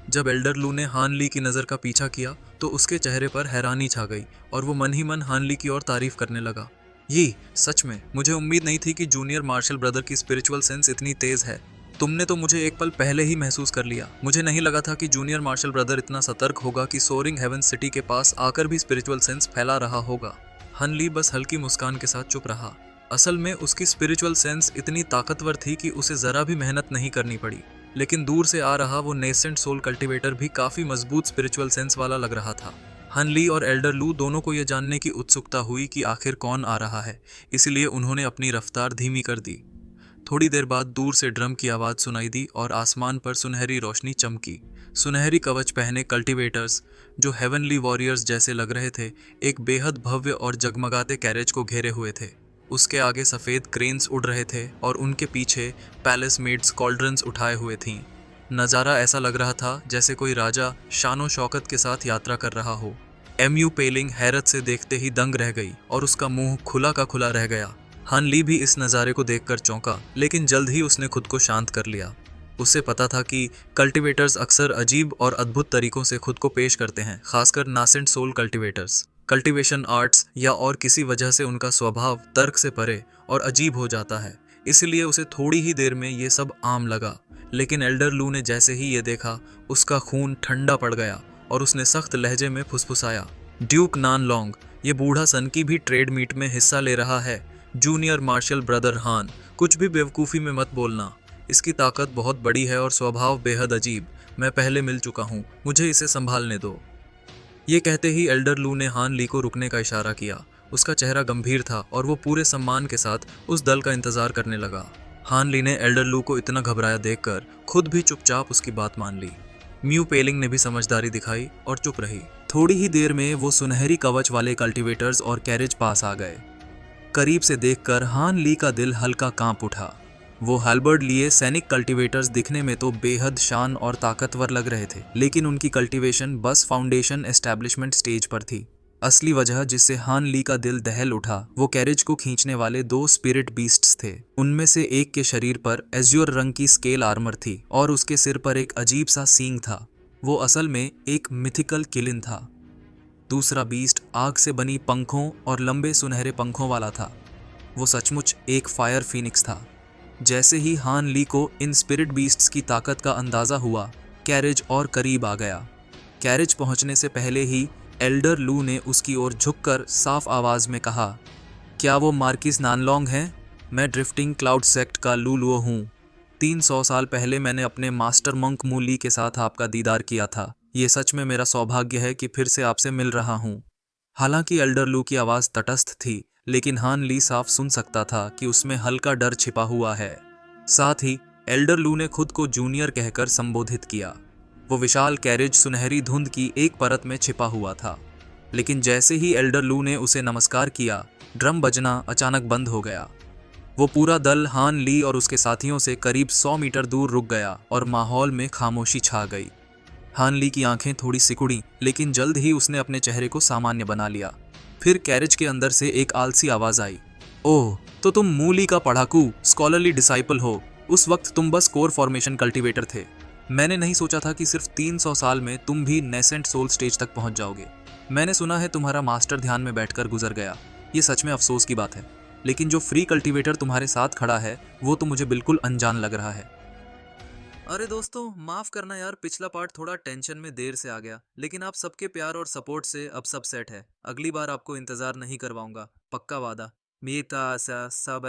जब एल्डर लू ने हान ली की नज़र का पीछा किया तो उसके चेहरे पर हैरानी छा गई और वो मन ही मन हान ली की ओर तारीफ करने लगा। ये सच में मुझे उम्मीद नहीं थी कि जूनियर मार्शल ब्रदर की स्पिरिचुअल सेंस इतनी तेज़ है। तुमने तो मुझे एक पल पहले ही महसूस कर लिया। मुझे नहीं लगा था कि जूनियर मार्शल ब्रदर इतना सतर्क होगा कि सोरिंग हेवन सिटी के पास आकर भी स्पिरिचुअल सेंस फैला रहा होगा। हान ली बस हल्की मुस्कान के साथ चुप रहा। असल में उसकी स्पिरिचुअल सेंस इतनी ताकतवर थी कि उसे ज़रा भी मेहनत नहीं करनी पड़ी, लेकिन दूर से आ रहा वो नेसेंट सोल कल्टीवेटर भी काफ़ी मजबूत स्पिरिचुअल सेंस वाला लग रहा था। हान ली और एल्डर लू दोनों को यह जानने की उत्सुकता हुई कि आखिर कौन आ रहा है, इसलिए उन्होंने अपनी रफ्तार धीमी कर दी। थोड़ी देर बाद दूर से ड्रम की आवाज़ सुनाई दी और आसमान पर सुनहरी रोशनी चमकी। सुनहरी कवच पहने कल्टीवेटर्स जो हेवनली वॉरियर्स जैसे लग रहे थे, एक बेहद भव्य और जगमगाते कैरेज को घेरे हुए थे। उसके आगे सफ़ेद क्रेन्स उड़ रहे थे और उनके पीछे पैलेस मेड्स कॉल्ड्रन्स उठाए हुए थीं। नज़ारा ऐसा लग रहा था जैसे कोई राजा शानो शौकत के साथ यात्रा कर रहा हो। एमयू पेलिंग हैरत से देखते ही दंग रह गई और उसका मुंह खुला का खुला रह गया। हान ली भी इस नज़ारे को देखकर चौंका, लेकिन जल्द ही उसने खुद को शांत कर लिया। उसे पता था कि कल्टीवेटर्स अक्सर अजीब और अद्भुत तरीकों से खुद को पेश करते हैं, खासकर nascent soul cultivators. Cultivation arts या और किसी वजह से उनका स्वभाव तर्क से परे और अजीब हो जाता है, इसलिए उसे थोड़ी ही देर में ये सब आम लगा। लेकिन एल्डर लू ने जैसे ही ये देखा, उसका खून ठंडा पड़ गया और उसने सख्त लहजे में फुसफुसाया, ड्यूक नान लॉन्ग, ये बूढ़ा सनकी भी ट्रेड मीट में हिस्सा ले रहा है। जूनियर मार्शल ब्रदर हान, कुछ भी बेवकूफ़ी में मत बोलना। इसकी ताकत बहुत बड़ी है और स्वभाव बेहद अजीब। मैं पहले मिल चुका हूँ, मुझे इसे संभालने दो। ये कहते ही एल्डर लू ने हान ली को रुकने का इशारा किया। उसका चेहरा गंभीर था और वो पूरे सम्मान के साथ उस दल का इंतजार करने लगा। हान ली ने एल्डर लू को इतना घबराया देखकर खुद भी चुपचाप उसकी बात मान ली। म्यू पेलिंग ने भी समझदारी दिखाई और चुप रही। थोड़ी ही देर में वो सुनहरी कवच वाले कल्टीवेटर्स और कैरेज पास आ गए। करीब से देखकर हान ली का दिल हल्का कांप उठा। वो हाल्बर्ड लिए सैनिक कल्टीवेटर्स दिखने में तो बेहद शान और ताकतवर लग रहे थे, लेकिन उनकी कल्टीवेशन बस फाउंडेशन एस्टैब्लिशमेंट स्टेज पर थी। असली वजह जिससे हान ली का दिल दहल उठा, वो कैरेज को खींचने वाले 2 स्पिरिट बीस्ट्स थे। उनमें से एक के शरीर पर एज्योर रंग की स्केल आर्मर थी और उसके सिर पर एक अजीब सा सींग था। वो असल में एक मिथिकल किलिन था। दूसरा बीस्ट आग से बनी पंखों और लंबे सुनहरे पंखों वाला था। वो सचमुच एक फायर फीनिक्स था। जैसे ही हान ली को इन स्पिरिट बीस्ट्स की ताकत का अंदाज़ा हुआ, कैरेज और करीब आ गया। कैरेज पहुंचने से पहले ही एल्डर लू ने उसकी ओर झुककर साफ आवाज़ में कहा, क्या वो मार्किस नानलोंग हैं? मैं ड्रिफ्टिंग क्लाउड सेक्ट का लू लुओ हूँ। 300 साल पहले मैंने अपने मास्टर मंक मू ली के साथ आपका दीदार किया था। ये सच में मेरा सौभाग्य है कि फिर से आपसे मिल रहा हूँ। हालांकि एल्डर लू की आवाज़ तटस्थ थी, लेकिन हान ली साफ सुन सकता था कि उसमें हल्का डर छिपा हुआ है। साथ ही एल्डर लू ने खुद को जूनियर कहकर संबोधित किया। वो विशाल कैरेज सुनहरी धुंध की एक परत में छिपा हुआ था, लेकिन जैसे ही एल्डर लू ने उसे नमस्कार किया, ड्रम बजना अचानक बंद हो गया। वो पूरा दल हान ली और उसके साथियों से करीब 100 मीटर दूर रुक गया और माहौल में खामोशी छा गई। हान ली की आंखें थोड़ी सिकुड़ी, लेकिन जल्द ही उसने अपने चेहरे को सामान्य बना लिया। फिर कैरेज के अंदर से एक आलसी आवाज आई, ओह, तो तुम मू ली का पढ़ाकू स्कॉलरली डिसाइपल हो। उस वक्त तुम बस कोर फॉर्मेशन कल्टीवेटर थे। मैंने नहीं सोचा था कि सिर्फ 300 साल में तुम भी नेसेंट सोल स्टेज तक पहुंच जाओगे। मैंने सुना है तुम्हारा मास्टर ध्यान में बैठकर गुजर गया। ये सच में अफसोस की बात है, लेकिन जो फ्री कल्टीवेटर तुम्हारे साथ खड़ा है वो तो मुझे बिल्कुल अनजान लग रहा है। अरे दोस्तों, माफ करना यार, पिछला पार्ट थोड़ा टेंशन में देर से आ गया, लेकिन आप सबके प्यार और सपोर्ट से अब सब सेट है। अगली बार आपको इंतजार नहीं करवाऊंगा, पक्का वादा। मीता सा सब